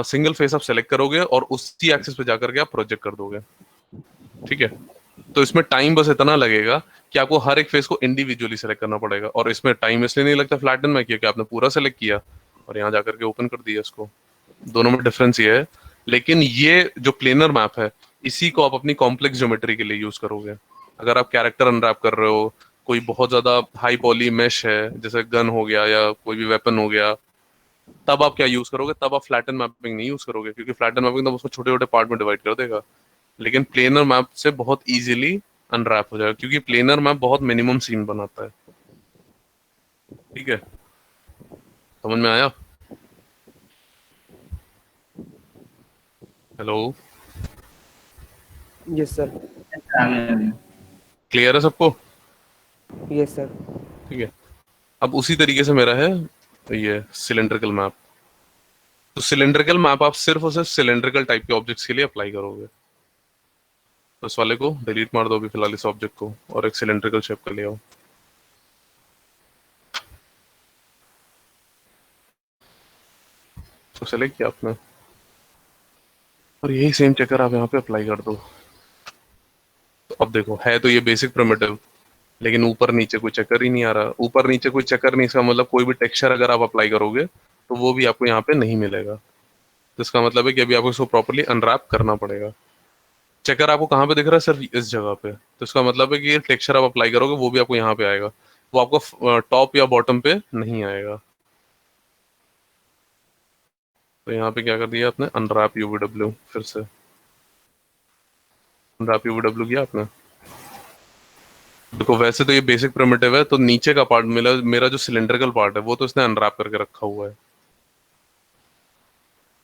सिंगल फेस आप सेलेक्ट करोगे और उसी एक्सिस पे जाकर के आप प्रोजेक्ट कर दोगे। ठीक है, तो इसमें टाइम बस इतना लगेगा कि आपको हर एक फेस को इंडिविजुअली सेलेक्ट करना पड़ेगा, और इसमें टाइम इसलिए नहीं लगता फ्लैटन में क्योंकि आपने पूरा सेलेक्ट किया और यहाँ जाकर के ओपन कर दिया इसको। दोनों में डिफरेंस ये है। लेकिन ये जो प्लेनर मैप है इसी को आप अपनी कॉम्प्लेक्स ज्योमेट्री के लिए यूज करोगे। अगर आप कैरेक्टर अनरैप कर रहे हो, कोई बहुत ज्यादा हाई पॉली मेश है जैसे गन हो गया या कोई भी वेपन हो गया, तब आप क्या यूज करोगे, तब आप फ्लैटन मैपिंग नहीं यूज करोगे क्योंकि फ्लैटन मैपिंग तो उसको छोटे छोटे पार्ट में डिवाइड कर देगा। लेकिन प्लेनर मैप से बहुत इजीली अनरैप हो जाएगा क्योंकि प्लेनर मैप बहुत मिनिमम सीन बनाता है। ठीक है, समझ में आया? Hello, yes sir. क्लियर है सबको? Yes sir. ठीक है, अब उसी तरीके से मेरा है ये सिलेंड्रिकल मैप। तो सिलेंड्रिकल मैप आप सिर्फ और सिर्फ सिलेंड्रिकल टाइप के ऑब्जेक्ट्स के लिए अप्लाई करोगे। तो इस वाले को डिलीट मार दो अभी फिलहाल इस ऑब्जेक्ट को और एक सिलेंड्रिकल शेप का ले आओ। तो सेलेक्ट किया आपने और यही सेम चक्कर आप यहाँ पे अप्लाई कर दो। तो अब देखो है तो ये बेसिक प्रिमिटिव, लेकिन ऊपर नीचे कोई चक्कर ही नहीं आ रहा। ऊपर नीचे कोई चक्कर नहीं, इसका मतलब कोई भी टेक्सचर अगर आप अप्लाई करोगे तो वो भी आपको यहाँ पे नहीं मिलेगा। तो इसका मतलब है कि अभी आपको इसको प्रॉपर्ली अनरैप करना पड़ेगा। चेकर आपको कहाँ पे दिख रहा है, सिर्फ इस जगह पे। तो इसका मतलब है कि ये टेक्सचर आप अप्लाई करोगे वो भी आपको यहाँ पे आएगा, वो आपको टॉप या बॉटम पे नहीं आएगा। तो यहाँ पे क्या कर दिया आपने, अनरैप यूवीडब्ल्यू, फिर से अनरैप यूवीडब्ल्यू किया आपने। देखो वैसे तो ये बेसिक प्रिमिटिव है, तो नीचे का पार्ट मेरा जो सिलेंड्रिकल पार्ट है वो तो इसने अनरैप करके रखा हुआ है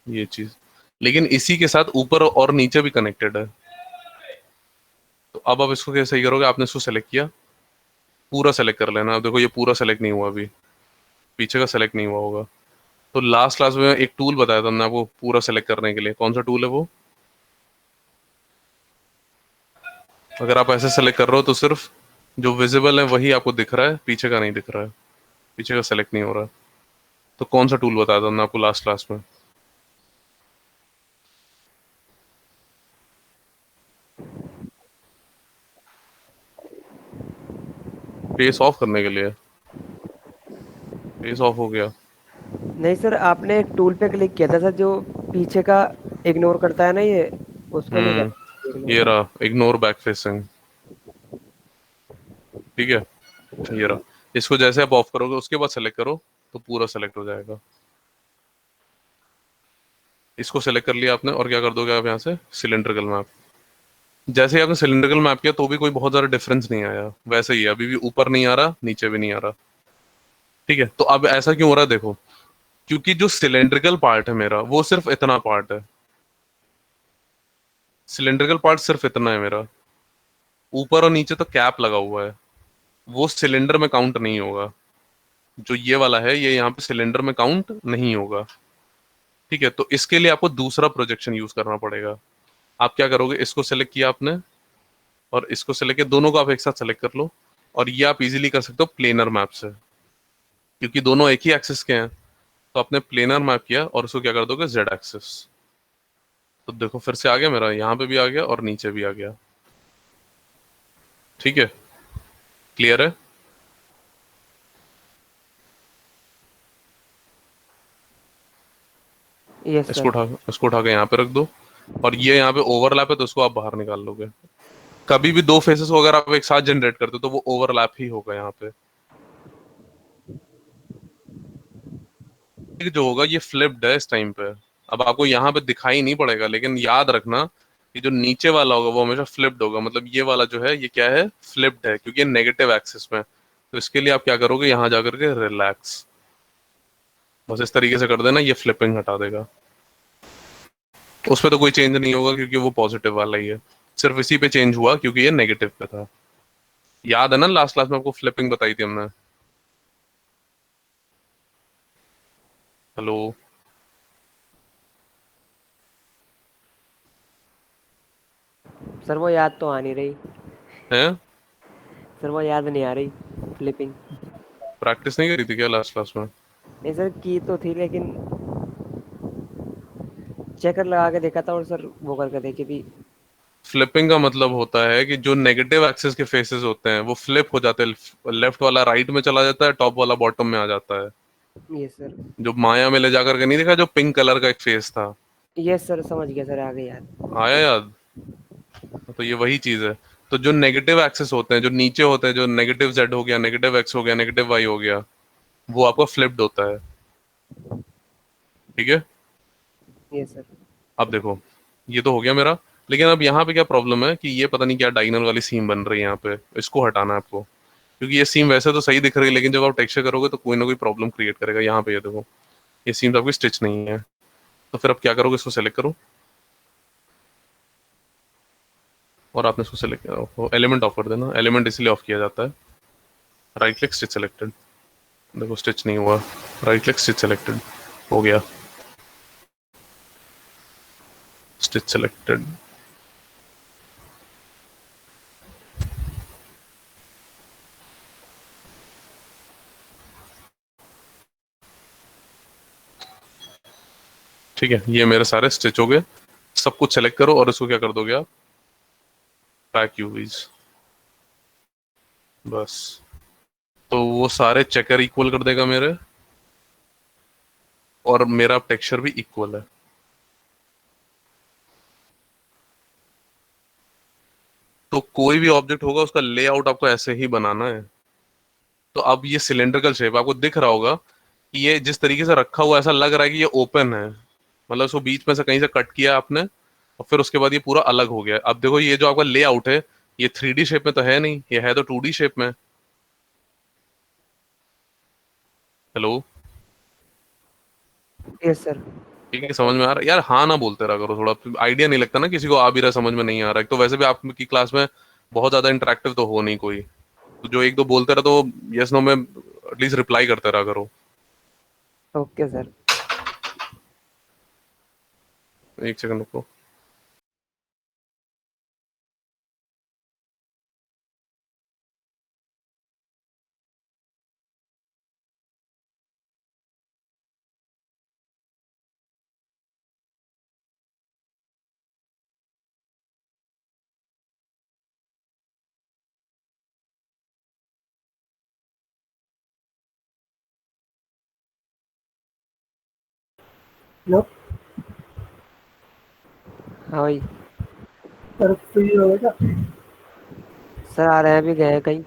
ये चीज, लेकिन इसी के साथ ऊपर और नीचे भी कनेक्टेड है। तो अब आप इसको कैसे सही करोगे, आपने इसको सेलेक्ट किया, पूरा सेलेक्ट कर लेना। अब देखो ये पूरा सेलेक्ट नहीं हुआ, अभी पीछे का सेलेक्ट नहीं हुआ होगा। तो लास्ट क्लास में एक टूल बताया था हमने आपको पूरा सेलेक्ट करने के लिए, कौन सा टूल है वो? अगर आप ऐसे सेलेक्ट कर रहे हो तो सिर्फ जो विजिबल है वही आपको दिख रहा है, पीछे का नहीं दिख रहा है, पीछे का सेलेक्ट नहीं हो रहा है। तो कौन सा टूल बताया था हमने आपको लास्ट क्लास में? फेस ऑफ करने के लिए। फेस ऑफ हो गया। नहीं सर, आपने एक टूल पे क्लिक किया था सर जो पीछे का इग्नोर करता है ना, ये उसको मैं ये रहा इग्नोर बैक फेसिंग। ठीक है, ये रहा। इसको जैसे आप ऑफ करोगे उसके बाद सेलेक्ट करो तो पूरा सेलेक्ट हो जाएगा। इसको सेलेक्ट कर लिया आपने और क्या कर दोगे आप यहाँ से, सिलेंड्रिकल मैप। जैसे ही आपने सिलेंड्रिकल मैप किया तो भी कोई बहुत ज्यादा डिफरेंस नहीं आया, वैसे ही अभी भी ऊपर नहीं आ रहा नीचे भी नहीं आ रहा। ठीक है, तो अब ऐसा क्यों हो रहा है देखो, क्योंकि जो सिलेंड्रिकल पार्ट है मेरा वो सिर्फ इतना पार्ट है, सिलेंड्रिकल पार्ट सिर्फ इतना है मेरा। ऊपर और नीचे तो कैप लगा हुआ है, वो सिलेंडर में काउंट नहीं होगा। जो ये वाला है ये यहाँ पे सिलेंडर में काउंट नहीं होगा। ठीक है, तो इसके लिए आपको दूसरा प्रोजेक्शन यूज करना पड़ेगा। आप क्या करोगे, इसको सेलेक्ट किया आपने और इसको सेलेक्ट किया, दोनों को आप एक साथ सेलेक्ट कर लो और ये आप इजीली कर सकते हो प्लेनर मैप से। क्योंकि दोनों एक ही एक्सिस के हैं, तो आपने प्लेनर मैप किया और उसको क्या कर दोगे, जेड एक्सिस। तो देखो फिर से आ गया मेरा, यहाँ पे भी आ गया और नीचे भी आ गया। ठीक है, क्लियर है? यस इसको सर। उठा इसको उठा के यहाँ पे रख दो, और ये यहाँ पे ओवरलैप है तो उसको आप बाहर निकाल लोगे। कभी भी दो फेसेस को अगर आप एक साथ जनरेट करते हो तो वो ओवरलैप ही होगा यहाँ पे। ये जो होगा ये फ्लिप्ड है इस टाइम पे। अब आपको यहाँ पे दिखाई नहीं पड़ेगा, लेकिन याद रखना कि जो नीचे वाला होगा वो हमेशा फ्लिप्ड होगा। मतलब ये वाला जो है ये क्या है, फ्लिप्ड है, क्योंकि ये नेगेटिव एक्सिस में। तो इसके लिए आप क्या करोगे, यहाँ जाकर के रिलैक्स, बस इस तरीके से कर देना, ये फ्लिपिंग हटा देगा। उस पे तो कोई चेंज नहीं होगा क्योंकि वो पॉजिटिव वाला ही है, सिर्फ इसी पे चेंज हुआ क्योंकि ये नेगेटिव पे था। याद है ना लास्ट क्लास में आपको फ्लिपिंग बताई थी हमने? हेलो? सर वो याद तो आ नहीं रही। है? सर वो याद नहीं आ रही फ्लिपिंग। प्रैक्टिस नहीं करी थी क्या लास्ट क्लास में? नहीं सर, की तो थी लेकिन चेकर लगा के देखा था और सर वो करके देखी थी। फ्लिपिंग का मतलब होता है कि जो नेगेटिव एक्सिस के फेसेस होते हैं वो फ्लिप हो जाते हैं, लेफ्ट वाला राइट में चला जाता है, टॉप वाला बॉटम में आ जाता है। Yes sir. जो माया में ले जाकर के नहीं देखा, जो पिंक कलर का एक फेस था? यस सर, समझ गया सर, आ गई याद। आया याद? तो ये वही चीज है। तो जो नेगेटिव एक्सिस होते हैं, जो नीचे होते हैं, जो नेगेटिव जेड हो गया, नेगेटिव एक्स हो गया, नेगेटिव वाई हो गया, वो आपका फ्लिप्ड होता है। ठीक है? Yes sir. अब देखो, ये तो हो गया मेरा, लेकिन अब यहाँ पे क्या प्रॉब्लम है कि ये पता नहीं क्या डायगोनल वाली सीम बन रही है यहाँ पे, इसको हटाना है आपको। क्योंकि ये सीम वैसे तो सही दिख रही है, लेकिन जब आप टेक्सचर करोगे तो कोई ना कोई प्रॉब्लम क्रिएट करेगा। यहाँ पे ये देखो, ये सीम आपकी स्टिच नहीं है। तो फिर आप क्या करोगे, इसको सेलेक्ट करो, और आपने इसको सेलेक्ट किया, एलिमेंट ऑफ कर देना। एलिमेंट इसलिए ऑफ किया जाता है, राइट क्लिक स्टिच सेलेक्टेड, देखो स्टिच नहीं हुआ, राइट क्लिक स्टिच सेलेक्टेड, हो गया स्टिच सेलेक्टेड। ठीक है, ये मेरे सारे स्टिच हो गए। सब कुछ सेलेक्ट करो और इसको क्या कर दोगे आप, पैक यूवीज, बस। तो वो सारे चेकर इक्वल कर देगा मेरे, और मेरा टेक्सचर भी इक्वल है। तो कोई भी ऑब्जेक्ट होगा उसका लेआउट आपको ऐसे ही बनाना है। तो अब ये सिलेंड्रिकल शेप आपको दिख रहा होगा कि ये जिस तरीके से रखा हुआ, ऐसा लग रहा है कि ये ओपन है, मतलब इसको बीच में से कहीं से कट किया आपने, और फिर उसके बाद ये पूरा अलग हो गया। अब देखो ये जो आपका लेआउट है, ये 3D शेप में तो है नहीं, ये है तो 2D शेप में। हेलो? Yes sir. ठीक है, समझ में आ रहा है यार? हाँ ना बोलते रहा करो, थोड़ा आइडिया नहीं लगता ना किसी को, आ भी रहा समझ में नहीं आ रहा है। तो वैसे भी आपकी क्लास में बहुत ज्यादा इंटरेक्टिव तो हो नहीं कोई, तो जो एक दो बोलते रहे तो यस नो में एटलीस्ट रिप्लाई करते रहा करो। Okay sir. एक सेकंड रुको। नो हाँ भाई। सर फ्री हो गया क्या? सर आ रहे हैं, अभी गए हैं कहीं।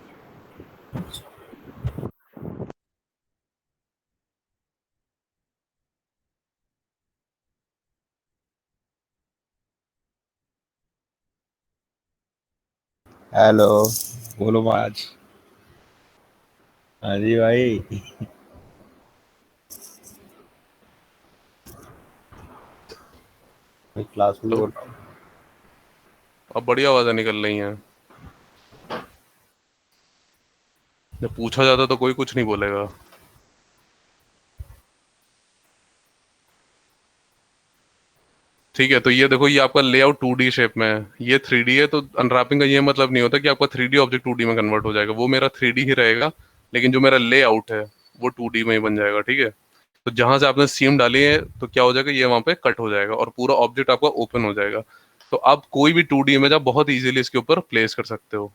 हेलो। बोलो महाराज। हाँ जी भाई। मैं क्लास में तो बोल रहा हूँ। अब बढ़िया आवाजें निकल रही हैं। जब पूछा जाता तो कोई कुछ नहीं बोलेगा। ठीक है, तो ये देखो, ये आपका लेआउट 2D शेप में है, ये 3D है। तो अनरैपिंग का ये मतलब नहीं होता कि आपका 3D ऑब्जेक्ट 2D में कन्वर्ट हो जाएगा, वो मेरा 3D ही रहेगा। लेकिन जो मेरा लेआउट है वो 2D में ही बन जाएगा, ठीक है। तो जहां से आपने सीम डाली है तो क्या हो जाएगा, ये वहां पे कट हो जाएगा और पूरा ऑब्जेक्ट आपका ओपन हो जाएगा। तो आप कोई भी 2D इमेज आप बहुत इजीली इसके ऊपर प्लेस कर सकते हो,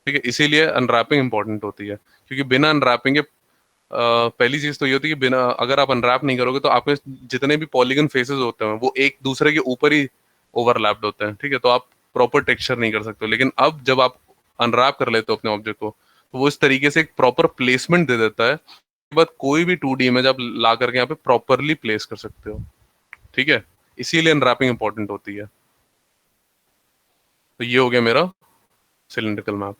ठीक है। इसीलिए अनरैपिंग इंपॉर्टेंट होती है, क्योंकि बिना अनरैपिंग के पहली चीज तो ये होती है कि बिना, अगर आप अनरैप नहीं करोगे तो आपके जितने भी पॉलीगन फेसेस होते हैं वो एक दूसरे के ऊपर ही ओवरलैप्ड होते हैं, ठीक है। तो आप प्रॉपर टेक्सचर नहीं कर सकते। लेकिन अब जब आप अनरैप कर लेते हो अपने ऑब्जेक्ट को, तो वो इस तरीके से एक प्रॉपर प्लेसमेंट दे देता है, उसके बाद कोई भी 2D इमेज आप ला करके यहाँ पे प्रॉपरली प्लेस कर सकते हो, ठीक है। इसीलिए अनरैपिंग इंपॉर्टेंट होती है। तो ये हो गया मेरा सिलिंड्रिकल मैप।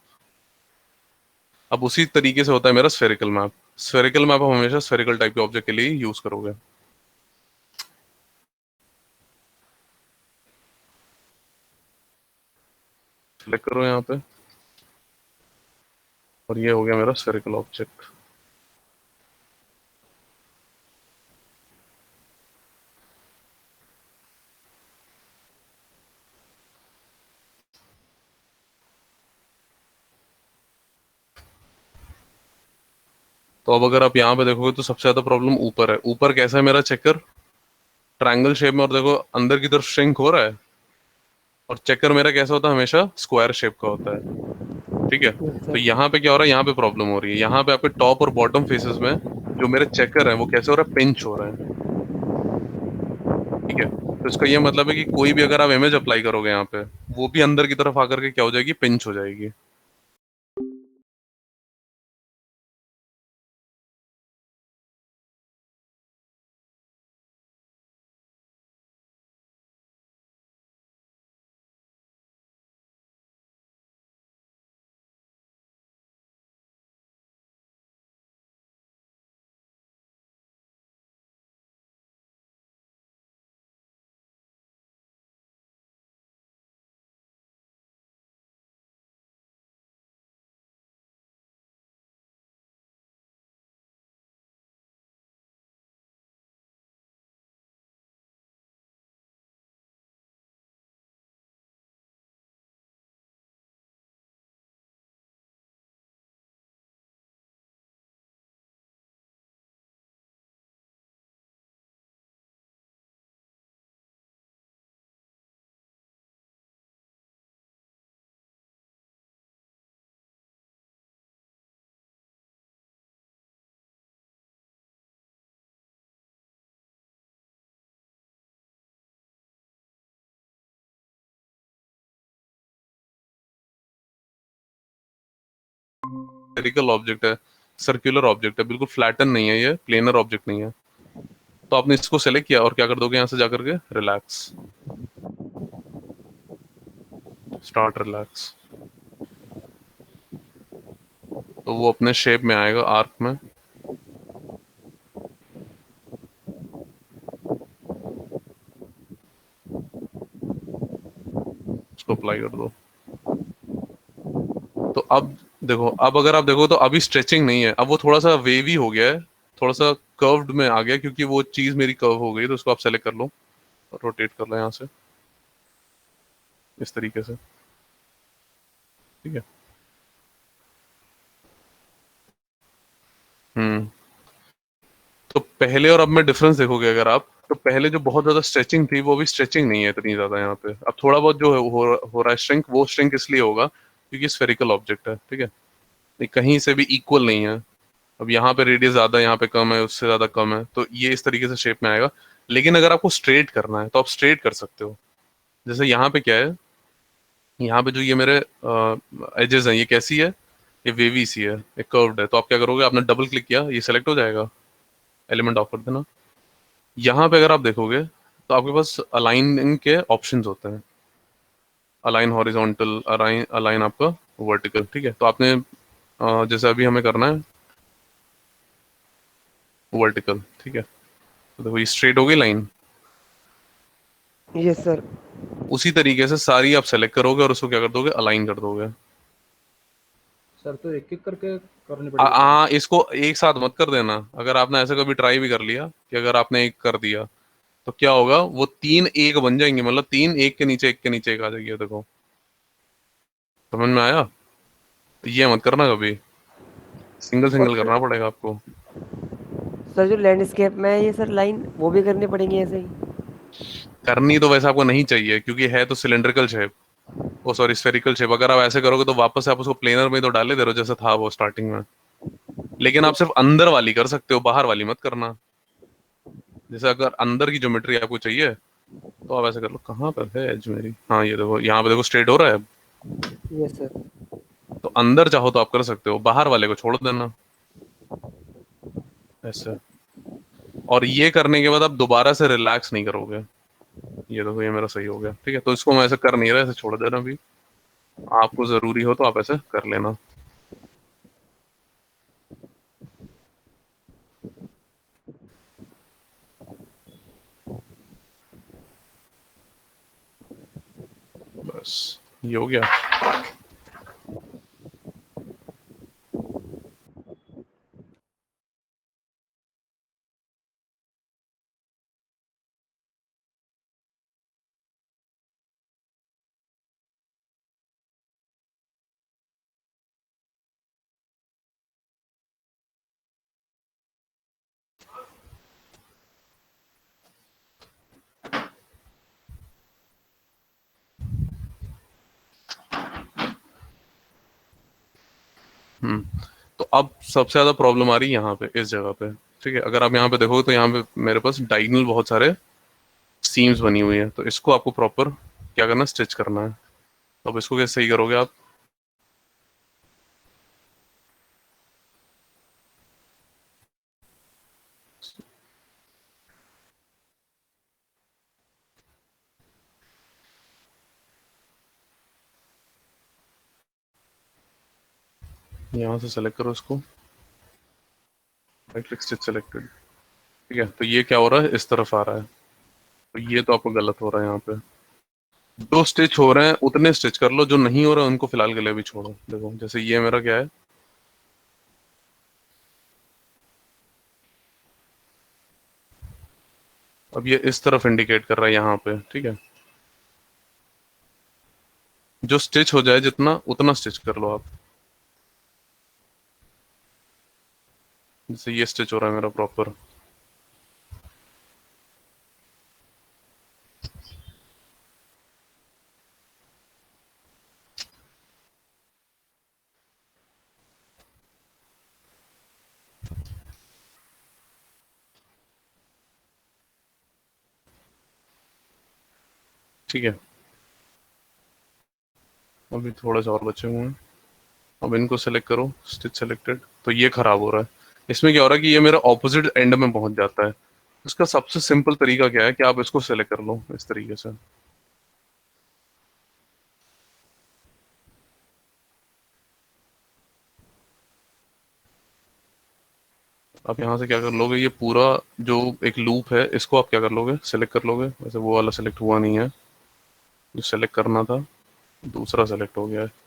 अब उसी तरीके से होता है मेरा स्फेरिकल मैप। स्फेरिकल मैप हम हमेशा स्फेरिकल टाइप के ऑब्जेक्ट के लिए यूज करोगे। सेलेक्ट करो यहाँ पे, और ये हो गया मेरा स्फेरिकल ऑब्जेक्ट। तो अब अगर आप यहाँ पे देखोगे तो सबसे ज्यादा प्रॉब्लम ऊपर है। ऊपर कैसा है मेरा चेकर, ट्रायंगल शेप में, और देखो अंदर की तरफ श्रिंक हो रहा है। और चेकर मेरा कैसा होता है, हमेशा स्क्वायर शेप का होता है, ठीक है। यस तो सर। यहाँ पे क्या हो रहा है, यहाँ पे प्रॉब्लम हो रही है। यहाँ पे आपके टॉप और बॉटम फेसेस में जो मेरे चेकर है वो कैसे हो रहा है, पिंच हो रहा है, ठीक है। तो इसका ये मतलब है कि कोई भी अगर आप इमेज अप्लाई करोगे यहाँ पे, वो भी अंदर की तरफ आकर के क्या हो जाएगी, पिंच हो जाएगी। स्फेरिकल ऑब्जेक्ट है, सर्कुलर ऑब्जेक्ट है, बिल्कुल फ्लैटन नहीं है, ये प्लेनर ऑब्जेक्ट नहीं है। तो आपने इसको सेलेक्ट किया और क्या कर दोगे, यहाँ से जाकर के रिलैक्स, स्टार्ट रिलैक्स। तो वो अपने शेप में आएगा, आर्क में। उसको अप्लाई कर दो। तो अब देखो, अब अगर आप देखो तो अभी स्ट्रेचिंग नहीं है, अब वो थोड़ा सा वेवी हो गया है, थोड़ा सा कर्व्ड में आ गया, क्योंकि वो चीज मेरी कर्व हो गई। तो उसको आप सेलेक्ट कर लो और रोटेट कर लो यहाँ से, इस तरीके से, ठीक है। हम्म। तो पहले और अब में डिफरेंस देखोगे अगर आप, तो पहले जो बहुत ज्यादा स्ट्रेचिंग थी वो भी स्ट्रेचिंग नहीं है इतनी ज्यादा यहाँ पे। अब थोड़ा बहुत जो हो रहा है श्रिंक, वो श्रिंक इसलिए होगा क्योंकि स्फेरिकल ऑब्जेक्ट है, ठीक है। ये कहीं से भी इक्वल नहीं है। अब यहाँ पे रेडियस ज्यादा है, यहाँ पे कम है, उससे ज्यादा कम है, तो ये इस तरीके से शेप में आएगा। लेकिन अगर आपको स्ट्रेट करना है तो आप स्ट्रेट कर सकते हो। जैसे यहाँ पे क्या है, यहाँ पे जो ये मेरे एजेस हैं, ये कैसी है, ये वेवी सी है, ये कर्व्ड है। तो आप क्या करोगे, आपने डबल क्लिक किया, ये सेलेक्ट हो जाएगा, एलिमेंट ऑफ कर देना। यहाँ पे अगर आप देखोगे तो आपके पास अलाइनिंग के ऑप्शंस होते हैं, अलाइन हॉरिजॉन्टल, अलाइन अलाइन आपका वर्टिकल, ठीक है। तो आपने जैसे अभी हमें करना है वर्टिकल, ठीक है। तो देखो ये स्ट्रेट हो गई लाइन। Yes sir. उसी तरीके से सारी आप सेलेक्ट करोगे और उसको क्या कर दोगे, अलाइन कर दोगे। सर तो एक एक करके करनी पड़ेगी सर। हाँ, इसको एक साथ मत कर देना। अगर आपने ऐसा कभी ट्राई भी कर लिया कि अगर आपने एक कर दिया तो क्या होगा, वो तीन एक बन जाएंगे, मतलब तीन एक के नीचे एक के नीचे एक आ जाएगी। देखो, समझ में आया। तो ये मत करना कभी, सिंगल और सिंगल फिर करना पड़ेगा आपको। सर जो लैंडस्केप में है ये सर लाइन वो भी करनी पड़ेंगी ऐसे ही? करनी तो वैसे आपको नहीं चाहिए, क्योंकि है तो सिलेंड्रिकल शेप, ओ सॉरी स्फेरिकल शेप। अगर आप ऐसे करोगे तो वापस से आप उसको प्लेनर में तो डाले दे रहे हो जैसा था वो स्टार्टिंग में। लेकिन आप सिर्फ अंदर वाली कर सकते हो, बाहर वाली मत करना। जैसे अगर अंदर की ज्योमेट्री आपको चाहिए तो आप ऐसे कर लो। कहाँ पर है एज मेरी? हाँ ये देखो, यहाँ पे देखो स्ट्रेट हो रहा है। Yes sir. तो अंदर चाहो तो आप कर सकते हो, बाहर वाले को छोड़ देना ऐसे। और ये करने के बाद आप दोबारा से रिलैक्स नहीं करोगे। ये देखो ये मेरा सही हो गया, ठीक है। तो इसको मैं ऐसे कर नहीं रहा, ऐसे छोड़ देना। अभी आपको जरूरी हो तो आप ऐसे कर लेना। बस ये हो गया। तो अब सबसे ज्यादा प्रॉब्लम आ रही है यहाँ पे, इस जगह पे, ठीक है। अगर आप यहाँ पे देखोगे तो यहाँ पे मेरे पास डायगोनल बहुत सारे सीम्स बनी हुई है। तो इसको आपको प्रॉपर क्या करना है, स्टिच करना है। तो अब इसको कैसे सही करोगे आप? यहाँ से सेलेक्ट करो इसको, राइट क्लिक स्टिच सेलेक्टेड, ठीक है। तो ये क्या हो रहा है, इस तरफ आ रहा है। तो ये तो आपको गलत हो रहा है। यहाँ पे जो स्टिच हो रहे हैं उतने स्टिच कर लो, जो नहीं हो रहे हैं उनको फिलहाल के लिए भी छोड़ो। देखो जैसे ये मेरा क्या है, अब ये इस तरफ इंडिकेट कर रहा है यहाँ पे, ठीक है। जो स्टिच हो जाए जितना उतना स्टिच कर लो आप। जैसे ये स्टिच हो रहा है मेरा प्रॉपर। ठीक है, अभी थोड़ा सा और बचे हुए हैं। अब इनको सेलेक्ट करो, स्टिच सेलेक्टेड। तो ये खराब हो रहा है। इसमें क्या हो रहा है कि ये मेरा ऑपोजिट एंड में पहुंच जाता है। उसका सबसे सिंपल तरीका क्या है कि आप इसको सेलेक्ट कर लो इस तरीके से। आप यहाँ से क्या कर लोगे, ये पूरा जो एक लूप है इसको आप क्या कर लोगे, सेलेक्ट कर लोगे। वैसे वो वाला सेलेक्ट हुआ नहीं है, जो सेलेक्ट करना था दूसरा सेलेक्ट हो गया है।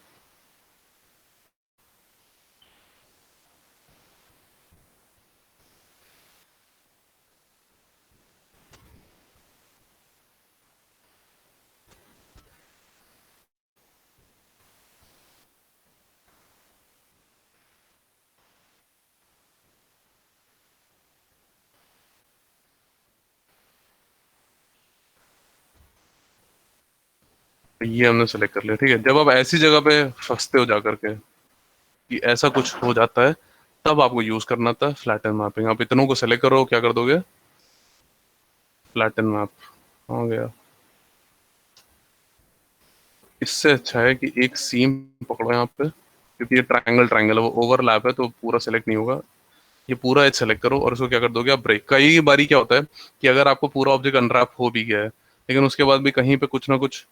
तो ये हमने सेलेक्ट कर लिया, ठीक है। जब आप ऐसी जगह पे फंसते हो जाकर के कि ऐसा कुछ हो जाता है, तब आपको यूज करना था फ्लैटन मैपिंग। आप इतनों को सेलेक्ट करो, क्या कर दोगे, फ्लैटन मैप आ गया। इससे अच्छा है कि एक सीम पकड़ो यहाँ पे, क्योंकि ये ट्रायंगल ट्रायंगल है, वो ओवरलैप है तो पूरा सेलेक्ट नहीं होगा। ये पूरा एज सेलेक्ट करो और इसको क्या कर दोगे आप, ब्रेक। कई बारी क्या होता है कि अगर आपको पूरा ऑब्जेक्ट अनरैप हो भी गया है, लेकिन उसके बाद भी कहीं पे कुछ ना कुछ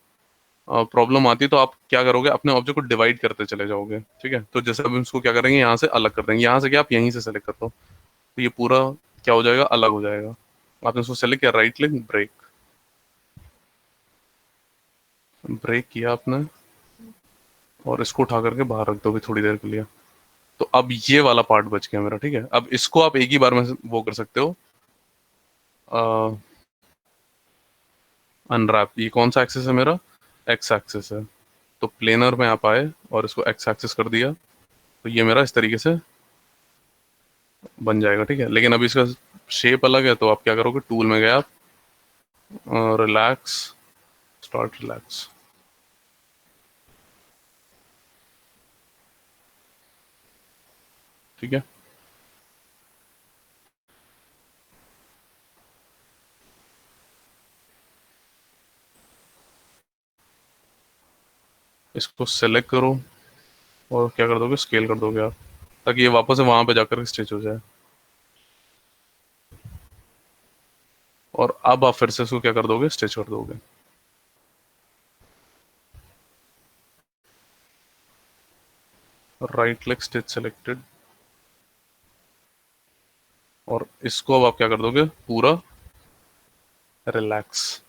प्रॉब्लम आती है, तो आप क्या करोगे, अपने ऑब्जेक्ट को डिवाइड करते चले जाओगे, ठीक है। तो जैसे अब इसको क्या करेंगे, यहाँ से अलग कर देंगे। यहाँ से क्या, आप यहीं से सेलेक्ट कर लो, तो ये पूरा क्या हो जाएगा, अलग हो जाएगा। आपने उसको सेलेक्ट किया, राइट क्लिक, ब्रेक, ब्रेक किया आपने, और इसको उठा करके बाहर रख दोगे थोड़ी देर के लिए। तो अब ये वाला पार्ट बच गया मेरा, ठीक है। अब इसको आप एक ही बार में वो कर सकते हो, अनरैप। ये कौन सा एक्सेस है मेरा, एक्स एक्सेस है। तो प्लेनर में आप आए और इसको एक्स एक्सेस कर दिया, तो ये मेरा इस तरीके से बन जाएगा, ठीक है। लेकिन अभी इसका शेप अलग है, तो आप क्या करोगे, टूल में गए आप, रिलैक्स, स्टार्ट रिलैक्स, ठीक है। इसको सेलेक्ट करो और क्या कर दोगे, स्केल कर दोगे आप, ताकि ये वापस से वहां पे जाकर स्टिच हो जाए। और अब आप फिर से इसको क्या कर दोगे, स्टिच कर दोगे। राइट क्लिक, स्टिच सेलेक्टेड, और इसको अब आप क्या कर दोगे, पूरा रिलैक्स।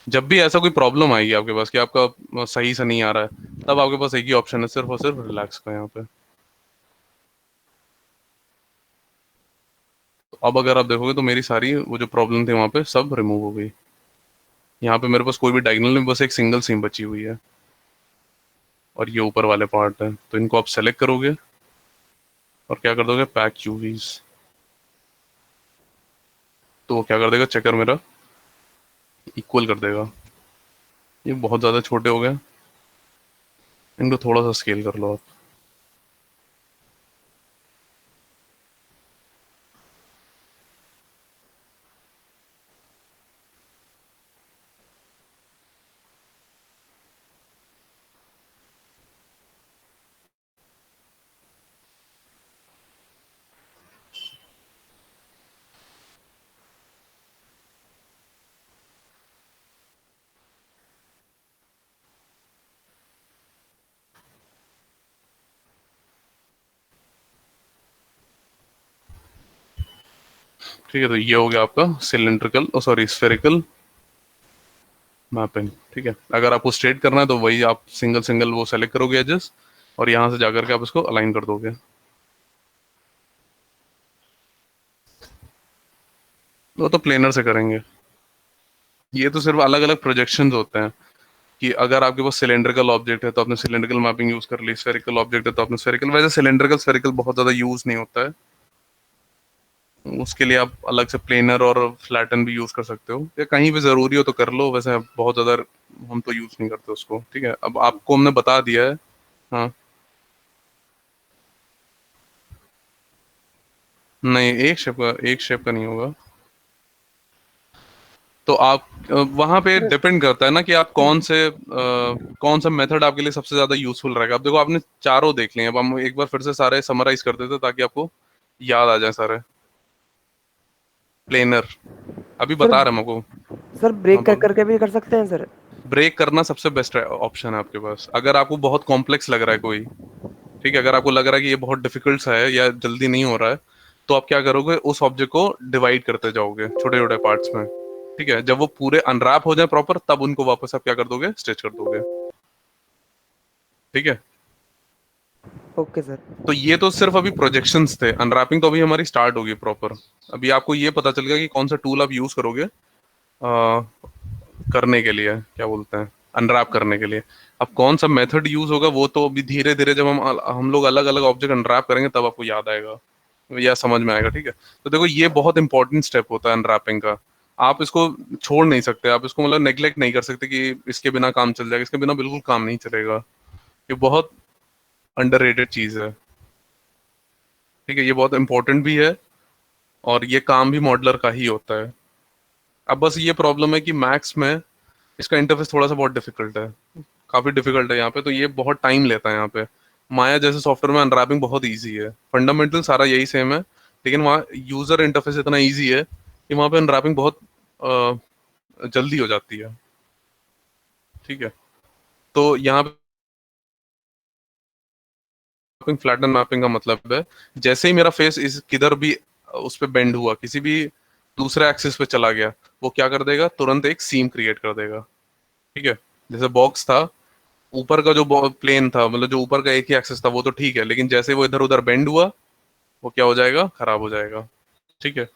जब भी ऐसा कोई प्रॉब्लम आएगी आपके पास कि आपका सही से नहीं आ रहा है, तब आपके पास एक ही ऑप्शन है, सिर्फ और सिर्फ रिलैक्स का यहाँ पे। तो अब अगर आप देखोगे तो मेरी सारी वो जो प्रॉब्लम थी वहां पे सब रिमूव हो गई। यहाँ पे मेरे पास कोई भी डायगोनल नहीं, बस एक सिंगल सीम बची हुई है, और ये ऊपर वाले पार्ट है। तो इनको आप सेलेक्ट करोगे और क्या कर दोगे, पैक यूवीज। तो वो क्या कर देगा, चेकर मेरा इक्वल कर देगा। ये बहुत ज़्यादा छोटे हो गए, इनको थोड़ा सा स्केल कर लो आप। ठीक है, तो ये हो गया आपका सिलेंड्रिकल, सॉरी स्फेरिकल मैपिंग, ठीक है। अगर आपको स्ट्रेट करना है तो वही आप सिंगल सिंगल वो सेलेक्ट करोगे एजेस, और यहाँ से जाकर के आप इसको अलाइन कर दोगे। वो तो प्लेनर से करेंगे। ये तो सिर्फ अलग अलग प्रोजेक्शंस होते हैं, कि अगर आपके पास सिलेंड्रिकल ऑब्जेक्ट है तो आपने सिलेंड्रिकल मैपिंग यूज कर ली, स्फेरिकल ऑब्जेक्ट है तो आपने स्फेरिकल। वैसे सिलेंड्रिकल स्फेरिकल बहुत ज्यादा यूज नहीं होता है, उसके लिए आप अलग से प्लेनर और फ्लैटन भी यूज कर सकते हो, या कहीं भी जरूरी हो तो कर लो। वैसे बहुत ज्यादा हम तो यूज नहीं करते उसको, ठीक है। अब आपको हमने बता दिया है। हाँ, नहीं, एक शेप का नहीं होगा। तो आप वहां पे डिपेंड करता है ना कि आप कौन सा मेथड आपके लिए सबसे ज्यादा यूजफुल रहेगा। अब देखो, आपने चारों देख लिए, अब हम एक बार फिर से सारे समराइज कर देते ताकि आपको याद आ जाए सारे। प्लेनर अभी सर बता रहे हैं हमको। सर हाँ ब्रेक कर बोलो। करके भी कर सकते हैं सर? ब्रेक करना सबसे बेस्ट ऑप्शन है आपके पास, अगर आपको बहुत कॉम्प्लेक्स लग रहा है कोई, ठीक है। अगर आपको लग रहा है कि ये बहुत डिफिकल्ट सा है या जल्दी नहीं हो रहा है, तो आप क्या करोगे, उस ऑब्जेक्ट को डिवाइड करते जाओगे छोटे छोटे पार्ट्स में, ठीक है। जब वो पूरे अनरैप हो जाए प्रॉपर, तब उनको वापस आप क्या कर दोगे, स्ट्रेच कर दोगे, ठीक है। Okay sir. तो ये तो सिर्फ अभी प्रोजेक्शंस थे, अनरैपिंग तो अभी हमारी स्टार्ट होगी प्रॉपर। अभी आपको ये पता चल गया कि कौन सा टूल आप यूज करोगे करने के लिए, क्या बोलते हैं, अनरैप करने के लिए। अब कौन सा मेथड यूज होगा वो तो अभी धीरे धीरे जब हम लोग अलग अलग ऑब्जेक्ट अनरैप करेंगे तब आपको याद आएगा या समझ में आएगा, ठीक है। तो देखो, ये बहुत इंपॉर्टेंट स्टेप होता है अनरैपिंग का। आप इसको छोड़ नहीं सकते, आप इसको मतलब नेग्लेक्ट नहीं कर सकते कि इसके बिना काम चल जाएगा। इसके बिना बिल्कुल काम नहीं चलेगा, ये बहुत अंडररेटेड चीज है, ठीक है। ये बहुत इंपॉर्टेंट भी है, और ये काम भी मॉडलर का ही होता है। अब बस ये प्रॉब्लम है कि मैक्स में इसका इंटरफेस थोड़ा सा बहुत डिफिकल्ट है, काफी डिफिकल्ट है यहाँ पे, तो ये बहुत टाइम लेता है यहाँ पे। माया जैसे सॉफ्टवेयर में अनरैपिंग बहुत इजी है, फंडामेंटल सारा यही सेम है, लेकिन वहाँ यूजर इंटरफेस इतना इजी है कि वहाँ पे अनरैपिंग बहुत जल्दी हो जाती है, ठीक है। तो यहाँ पे फ्लैटन मैपिंग का मतलब है, जैसे ही मेरा फेस इस किधर भी उस पे बेंड हुआ, किसी भी दूसरे एक्सिस पे चला गया, वो क्या कर देगा, तुरंत एक सीम क्रिएट कर देगा, ठीक है। जैसे बॉक्स था, ऊपर का जो प्लेन था, मतलब जो ऊपर का एक ही एक्सिस था, वो तो ठीक है, लेकिन जैसे वो इधर उधर बेंड हुआ, वो क्या हो जाएगा, खराब हो जाएगा, ठीक है।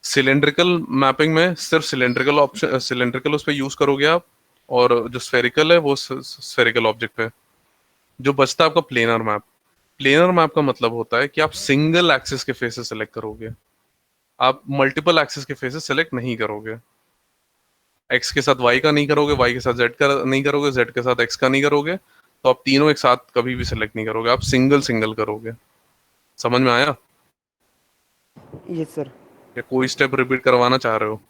सिलेंड्रिकल मैपिंग में सिर्फ सिलेंड्रिकल ऑप्शन, सिलेंड्रिकल उस पर यूज करोगे आप, और जो स्फेरिकल है वो स्फेरिकल ऑब्जेक्ट पे। जो बचता है आपका प्लेनर मैप, प्लेनर मैप का मतलब होता है कि आप सिंगल एक्सिस के फेसेस सेलेक्ट करोगे, आप मल्टीपल एक्सिस के फेसेस सेलेक्ट नहीं करोगे। एक्स के साथ वाई का नहीं करोगे, वाई के साथ जेड का नहीं करोगे, जेड के साथ एक्स का नहीं करोगे, तो आप तीनों एक साथ कभी भी सेलेक्ट नहीं करोगे, आप सिंगल सिंगल करोगे। समझ में आया? Yes sir. या कोई स्टेप रिपीट करवाना चाह रहे हो?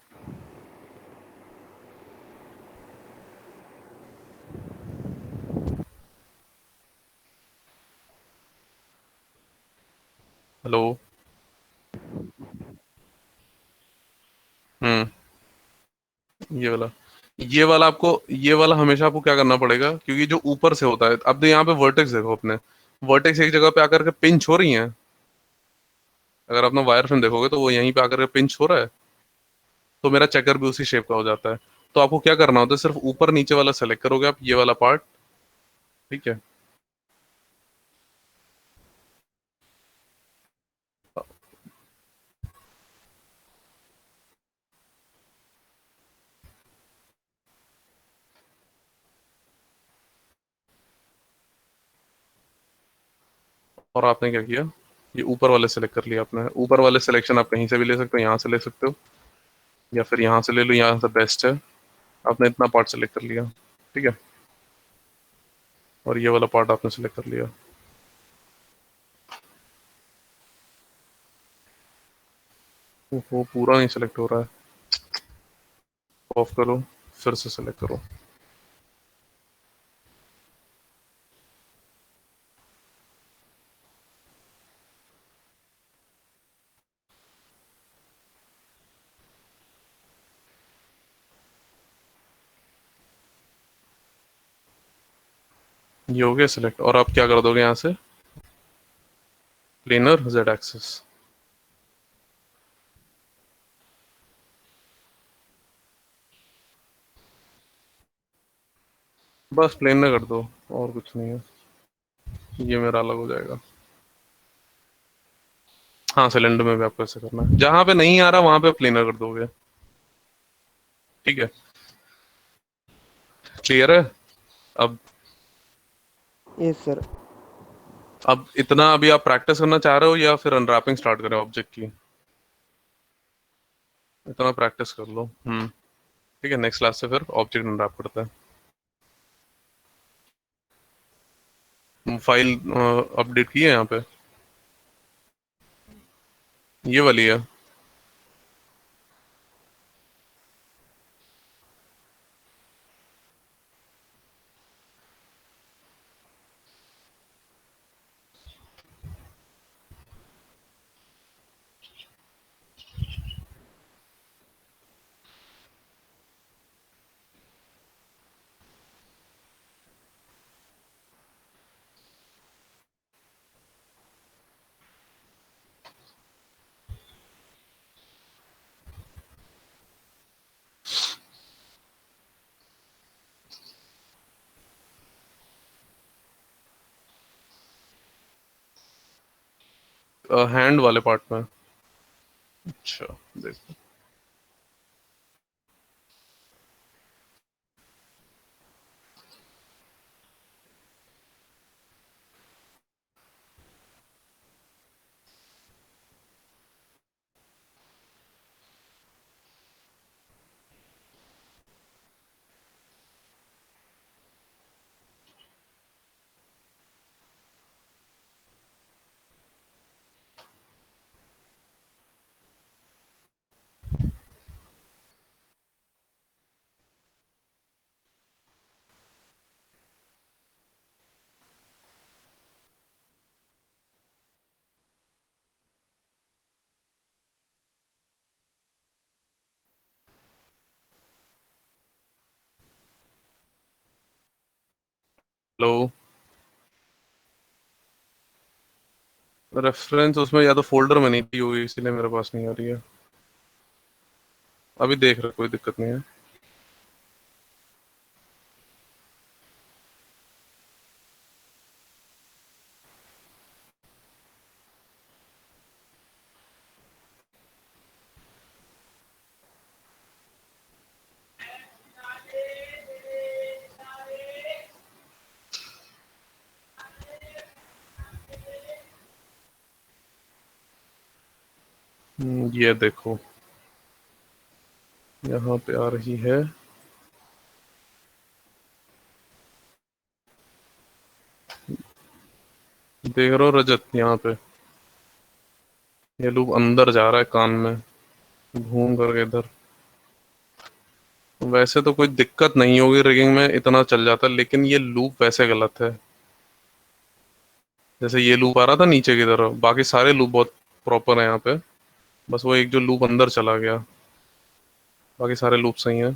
हेलो। ये वाला ये वाला आपको, ये वाला हमेशा आपको क्या करना पड़ेगा, क्योंकि जो ऊपर से होता है, अब यहाँ पे वर्टेक्स देखो अपने, वर्टेक्स एक जगह पे आकर के पिंच हो रही हैं। अगर अपना वायर फ्रेम देखोगे तो वो यहीं पे आकर के पिंच हो रहा है, तो मेरा चेकर भी उसी शेप का हो जाता है। तो आपको क्या करना होता है, सिर्फ ऊपर नीचे वाला सेलेक्ट करोगे आप, ये वाला पार्ट। ठीक है। और आपने क्या किया, ये ऊपर वाले सेलेक्ट कर लिया आपने। ऊपर वाले सिलेक्शन आप कहीं से भी ले सकते हो, यहाँ से ले सकते हो, या फिर यहाँ से ले लो, यहाँ से बेस्ट है। आपने इतना पार्ट सेलेक्ट कर लिया। ठीक है। और ये वाला पार्ट आपने सेलेक्ट कर लिया। वो पूरा नहीं सेलेक्ट हो रहा है। ऑफ करो, फिर से सेलेक्ट करो। ये हो गया सिलेक्ट। और आप क्या कर दोगे यहाँ से, प्लेनर जेड एक्सिस। बस प्लेनर कर दो, और कुछ नहीं है। ये मेरा अलग हो जाएगा। हाँ, सिलेंडर में भी आपको ऐसे करना है, जहां पे नहीं आ रहा वहां पे प्लेनर कर दोगे। ठीक है। क्लियर है? अब यस सर। अब इतना अभी आप प्रैक्टिस करना चाह रहे हो या फिर अनरैपिंग स्टार्ट करें ऑब्जेक्ट की? इतना प्रैक्टिस कर लो। ठीक है, नेक्स्ट क्लास से फिर ऑब्जेक्ट अनरैप करते हैं। फाइल अपडेट की है यहाँ पे, ये वाली है। हैंड वाले पार्ट में। अच्छा, देखो। हेलो। रेफरेंस उसमें या तो फोल्डर में नहीं थी हुई, इसीलिए मेरे पास नहीं आ रही है। अभी देख रहे, कोई दिक्कत नहीं है। ये देखो यहाँ पे आ रही है। देख रहे हो रजत, यहाँ पे ये लूप अंदर जा रहा है कान में, घूम करके इधर। वैसे तो कोई दिक्कत नहीं होगी, रिगिंग में इतना चल जाता है, लेकिन ये लूप वैसे गलत है। जैसे ये लूप आ रहा था नीचे की तरफ, बाकी सारे लूप बहुत प्रॉपर है यहाँ पे। बस वो एक जो लूप अंदर चला गया, बाकी सारे लूप सही हैं।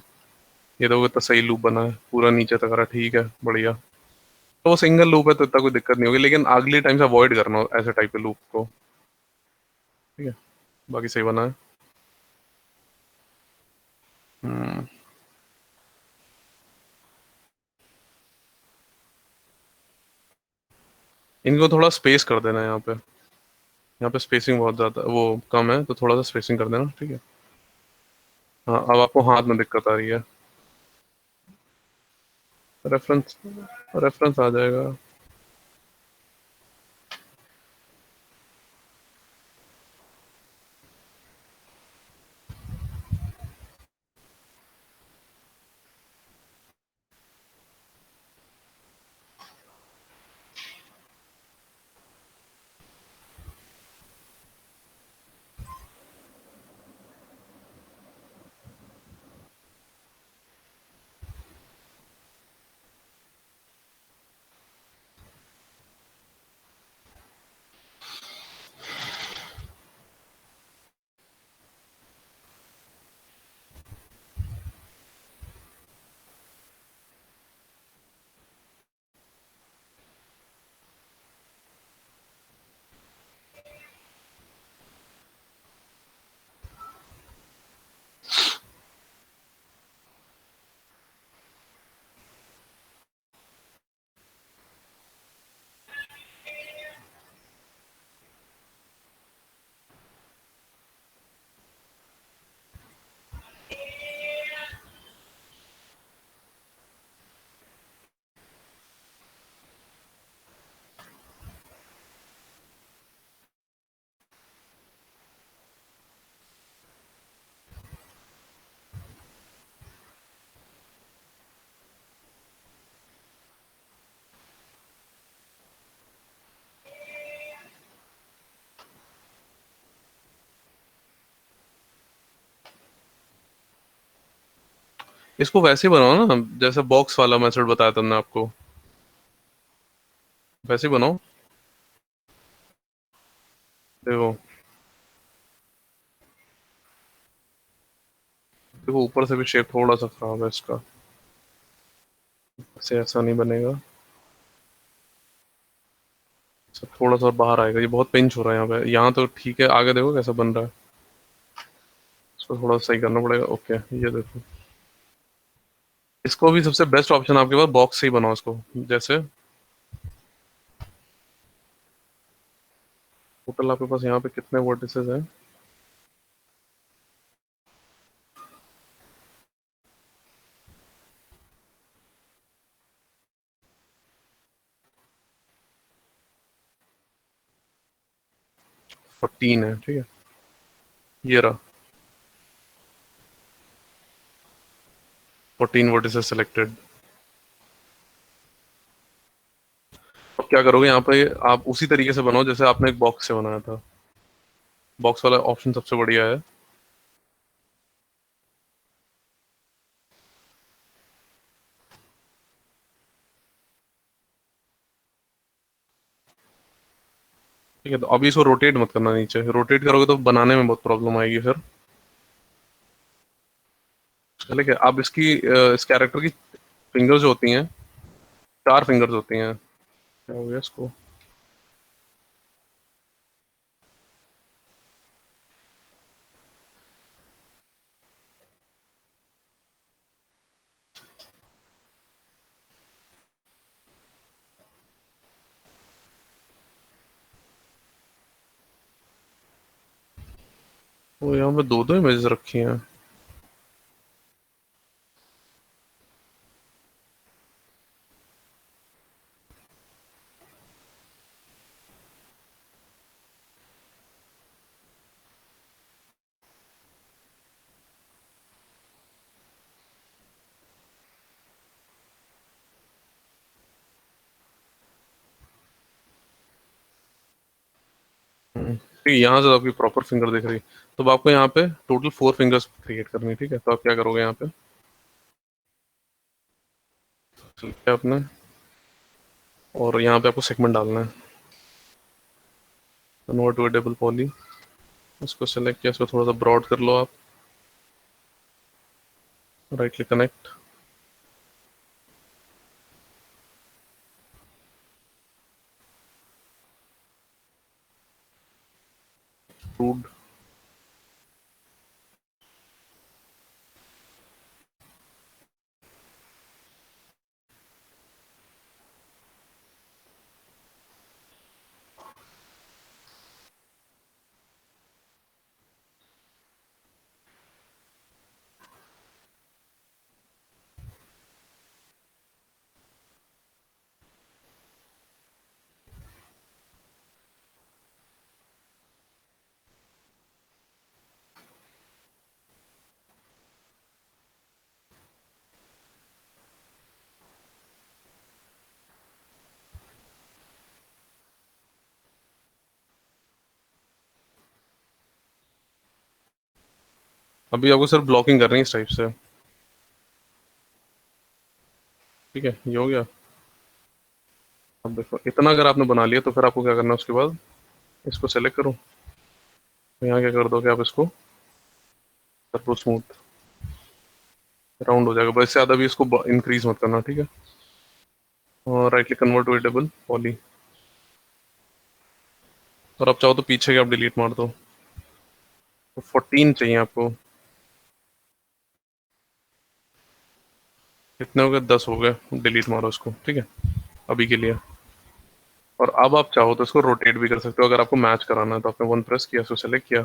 ये तो इतना सही लूप बना है, पूरा नीचे तक आ रहा है, ठीक है बढ़िया। तो वो सिंगल लूप है तो इतना कोई दिक्कत नहीं होगी, लेकिन अगली टाइम से अवॉइड करना ऐसे टाइप के लूप को। ठीक है, बाकी सही बना है। हम्म। इनको थोड़ा स्पेस कर देना यहाँ पे स्पेसिंग बहुत ज्यादा वो कम है, तो थोड़ा सा स्पेसिंग कर देना, ठीक है। हाँ, अब आपको हाथ में दिक्कत आ रही है। रेफरेंस रेफरेंस आ जाएगा। इसको वैसे ही बनाओ ना, जैसे बॉक्स वाला मेथड बताया था मैंने आपको, वैसे ही बनाओ। देखो देखो, ऊपर से भी शेप थोड़ा सा खराब है इसका, ऐसे ऐसा नहीं बनेगा। सब थोड़ा सा बाहर आएगा, ये बहुत पिंच हो रहा है यहाँ पे। यहाँ तो ठीक है, आगे देखो कैसा बन रहा है। इसको थोड़ा सही करना पड़ेगा। ओके, ये देखो, इसको भी सबसे बेस्ट ऑप्शन आपके पास बॉक्स से ही बनाओ इसको। जैसे टोटल आपके पास यहाँ पे कितने वर्टिसेस हैं? 14 है, ठीक है। ये रहा 14 वर्टिसेस सिलेक्टेड। अब क्या करोगे यहाँ पे, आप उसी तरीके से बनाओ जैसे आपने एक बॉक्स से बनाया था। बॉक्स वाला ऑप्शन सबसे बढ़िया है। ठीक है, तो अभी इसको रोटेट मत करना नीचे, रोटेट करोगे तो बनाने में बहुत प्रॉब्लम आएगी फिर। चले क्या, अब इस कैरेक्टर की फिंगर्स जो होती हैं, 4 फिंगर्स होती हैं। क्या हो गया इसको? वो यहाँ पे दो दो इमेजेस रखी हैं। ठीक है, यहाँ से आपकी प्रॉपर फिंगर दिख रही है। तो अब आपको यहाँ पे टोटल 4 फिंगर्स क्रिएट करनी है, ठीक है। तो आप क्या करोगे, यहाँ पे क्लिक किया आपने और यहाँ पे आपको सेगमेंट डालना है, कन्वर्ट टू डबल पॉली। उसको सेलेक्ट किया, इसको थोड़ा सा ब्रॉड कर लो आप, राइट क्लिक कनेक्ट, रूट। अभी आपको सिर्फ ब्लॉकिंग करनी है इस टाइप से, ठीक है। ये हो गया। अब देखो, इतना अगर आपने बना लिया तो फिर आपको क्या करना है, उसके बाद इसको सेलेक्ट करो, तो यहाँ क्या कर दोगे आप, इसको कर दो स्मूथ, राउंड हो जाएगा। बस इससे ज़्यादा भी इसको इंक्रीज मत करना, ठीक है। और right click, convert to double poly. और आप चाहो तो पीछे के आप डिलीट मार दो। तो 14 चाहिए आपको। कितने हो गए, 10 हो गए। डिलीट मारो इसको, ठीक है, अभी के लिए। और अब आप चाहो तो इसको रोटेट भी कर सकते हो, अगर आपको मैच कराना है तो आपने वन प्रेस किया, इसको सेलेक्ट किया।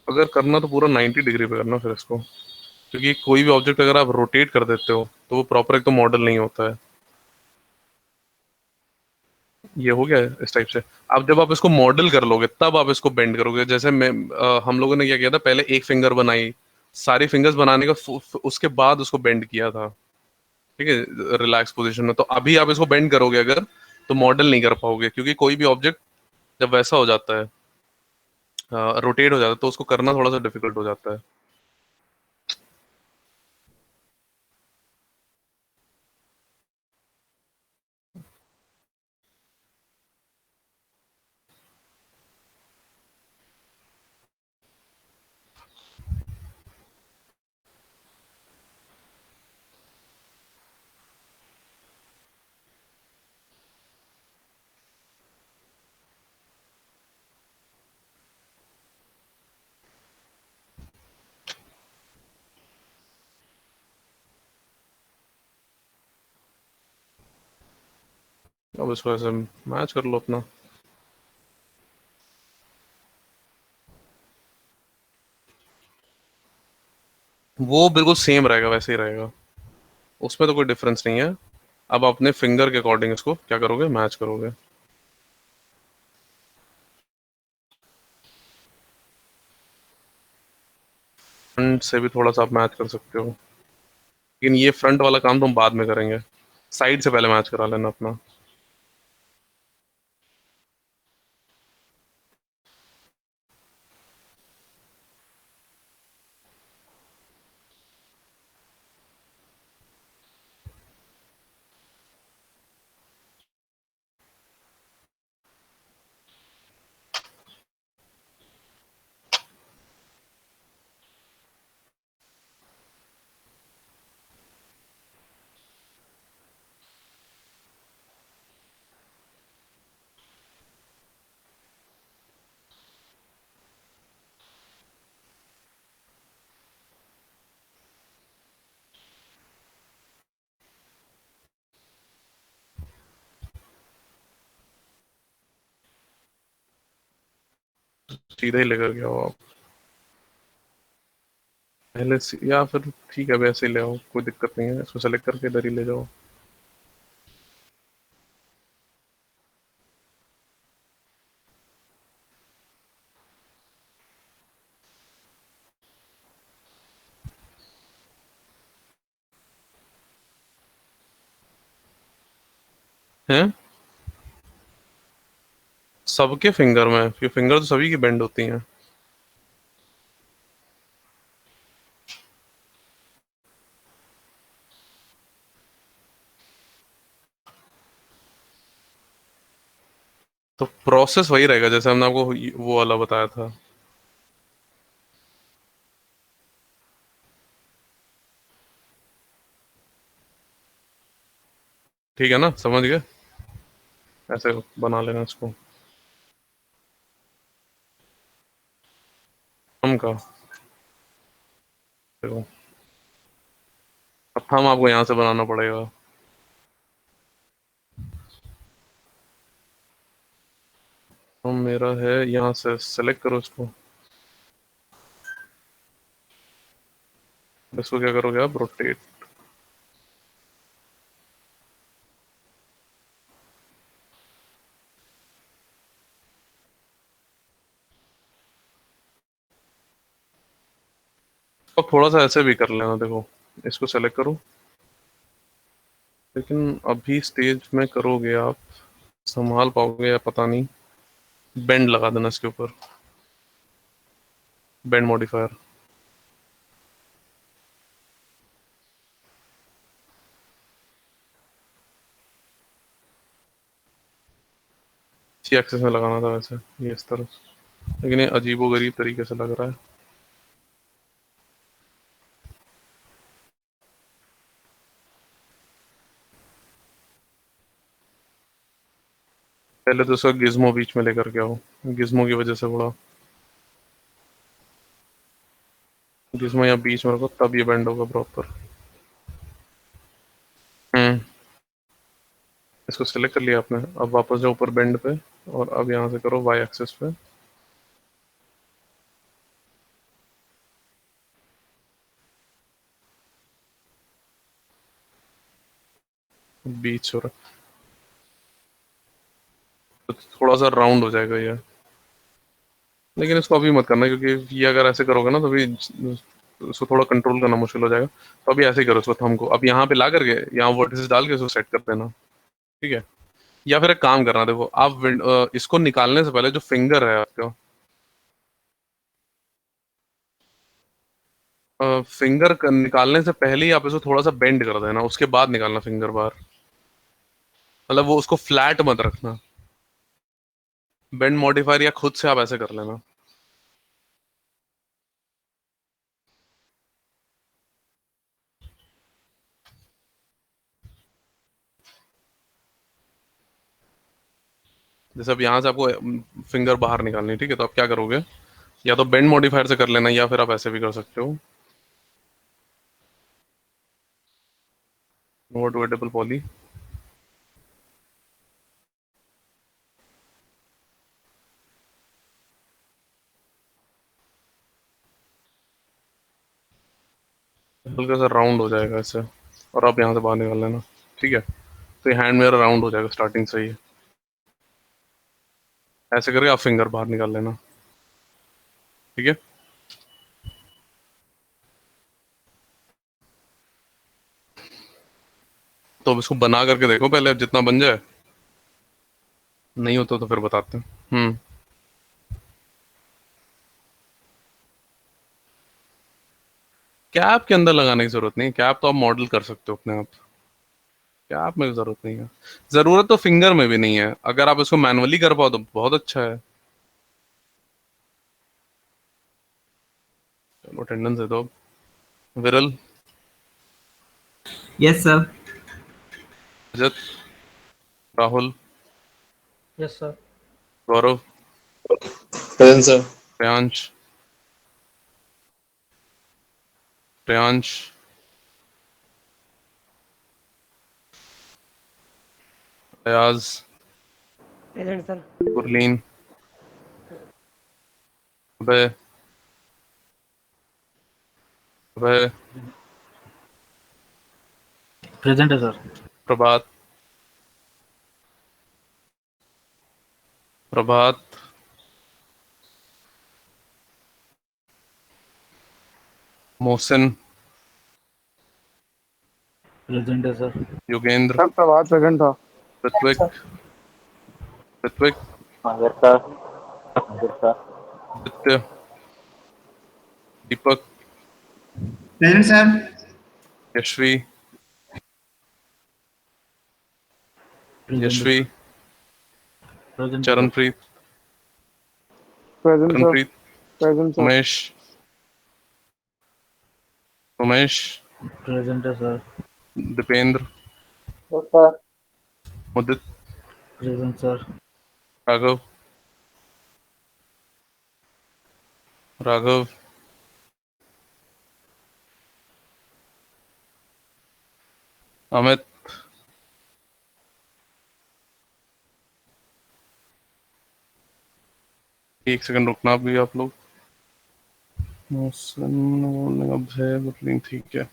अगर करना तो पूरा 90 डिग्री पे करना फिर इसको, क्योंकि कोई भी ऑब्जेक्ट अगर आप रोटेट कर देते हो तो वो प्रॉपर एक तो मॉडल नहीं होता है। ये हो गया है इस टाइप से। अब जब आप इसको मॉडल कर लोगे तब आप इसको बेंड करोगे। जैसे हम लोगों ने क्या किया था, पहले एक फिंगर बनाई, सारी फिंगर्स बनाने का उसके बाद उसको बेंड किया था, ठीक है, रिलैक्स पोजीशन में। तो अभी आप इसको बेंड करोगे अगर, तो मॉडल नहीं कर पाओगे, क्योंकि कोई भी ऑब्जेक्ट जब वैसा हो जाता है, रोटेट हो जाता है, तो उसको करना थोड़ा सा डिफिकल्ट हो जाता है। अब इसको ऐसे मैच कर लो अपना। वो बिल्कुल सेम रहेगा, वैसे ही रहेगा, उसमें तो कोई डिफरेंस नहीं है। अब अपने फिंगर के अकॉर्डिंग इसको क्या करोगे, मैच करोगे। फ्रंट से भी थोड़ा सा आप मैच कर सकते हो, लेकिन ये फ्रंट वाला काम तो हम बाद में करेंगे। साइड से पहले मैच करा लेना अपना। सीधा ही लेकर गया हो आप पहले से, या फिर ठीक है वैसे ही ले आओ, कोई दिक्कत नहीं है। इसको सेलेक्ट करके इधर ही ले जाओ। हैं, सबके फिंगर में, ये फिंगर तो सभी की बेंड होती हैं। तो प्रोसेस वही रहेगा जैसे हमने आपको वो वाला बताया था। ठीक है ना, समझ गए? ऐसे बना लेना इसको। हम का देखो, अब हम आपको यहाँ से बनाना पड़ेगा। हम मेरा है यहाँ से सेलेक्ट करो इसको। इसको क्या करोगे आप, रोटेट। अब थोड़ा सा ऐसे भी कर लेना, देखो इसको सेलेक्ट करो। लेकिन अभी स्टेज में करोगे आप, संभाल पाओगे या पता नहीं। बेंड लगा देना इसके ऊपर, बेंड मॉडिफायर। इसी एक्सेस में लगाना था वैसे, ये इस तरह से। लेकिन ये अजीबोगरीब तरीके से लग रहा है। पहले तो उसका गिज्मो बीच में लेकर के आओ, गिज्मो की वजह से थोड़ा, गिज्मो यहाँ बीच में रखो तब ये बेंड होगा प्रॉपर। इसको सिलेक्ट कर लिया आपने, अब वापस जाओ ऊपर बेंड पे, और अब यहाँ से करो वाई एक्सिस पे। बीच हो रहा, तो थोड़ा सा राउंड हो जाएगा ये। लेकिन इसको अभी मत करना, क्योंकि ये अगर ऐसे करोगे ना तो भी उसको थोड़ा कंट्रोल करना मुश्किल हो जाएगा। तो अभी ऐसे ही करो इसको, थंब को अब यहाँ पे ला करके यहाँ वर्टिसेस डाल के इसको सेट कर देना। ठीक है, या फिर एक काम करना, देखो आप इसको निकालने से पहले जो फिंगर है आपका, फिंगर निकालने से पहले ही आप इसको थोड़ा सा बेंड कर देना, उसके बाद निकालना फिंगर बाहर। मतलब वो उसको फ्लैट मत रखना, बेंड मॉडिफायर या खुद से आप ऐसे कर लेना। जैसे अब यहाँ से आपको फिंगर बाहर निकालनी है, ठीक है, तो आप क्या करोगे, या तो बेंड मॉडिफायर से कर लेना, या फिर आप ऐसे भी कर सकते हो, नोट वेटेबल पॉली। हल्का सा राउंड हो जाएगा ऐसे, और आप यहाँ से बाहर निकाल लेना। ठीक है, तो ये हैंड मेरा राउंड हो जाएगा स्टार्टिंग से ही। ऐसे करके आप फिंगर बाहर निकाल लेना। ठीक है, तो अब इसको बना करके देखो पहले, जितना बन जाए। नहीं होता तो फिर बताते हैं। कैप के अंदर लगाने की जरूरत नहीं, कैप तो आप मॉडल कर सकते हो अपने आप, कैप में जरूरत नहीं है। जरूरत तो फिंगर में भी नहीं है, अगर आप इसको मैनुअली कर पाओ तो बहुत अच्छा है। चलो अटेंडेंस दे दो अब। Viral, yes sir. Rajat, Rahul, yes sir. Gaurav, present sir. Priyansh, Priyansh, Ayaz, present sir. Gurleen, Abhay, Abhay, present है सर। प्रभात, प्रभात, मोहसिन, प्रेजेंट है sir. Yogendra, sir Prabhat second था। Ritvik, Ritvik, Aditya, Deepak, present sir. Yashvi, present Yashvi, present sir Charanpreet, present sir. Charanpreet, present sir. Umesh, Umesh, present sir Dipendra, sir Mudit, present sir Raghav, Raghav, Amit, एक सेकंड रुकना भी आप लोग। अभय बटलिंग, ठीक है।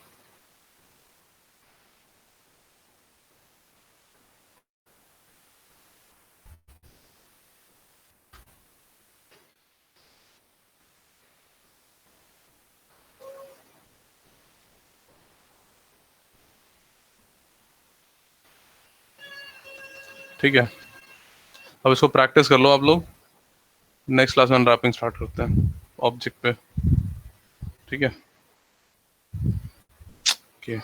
ठीक है, अब इसको प्रैक्टिस कर लो आप लोग। नेक्स्ट क्लास में अनरैपिंग स्टार्ट करते हैं ऑब्जेक्ट पे, ठीक है। ओके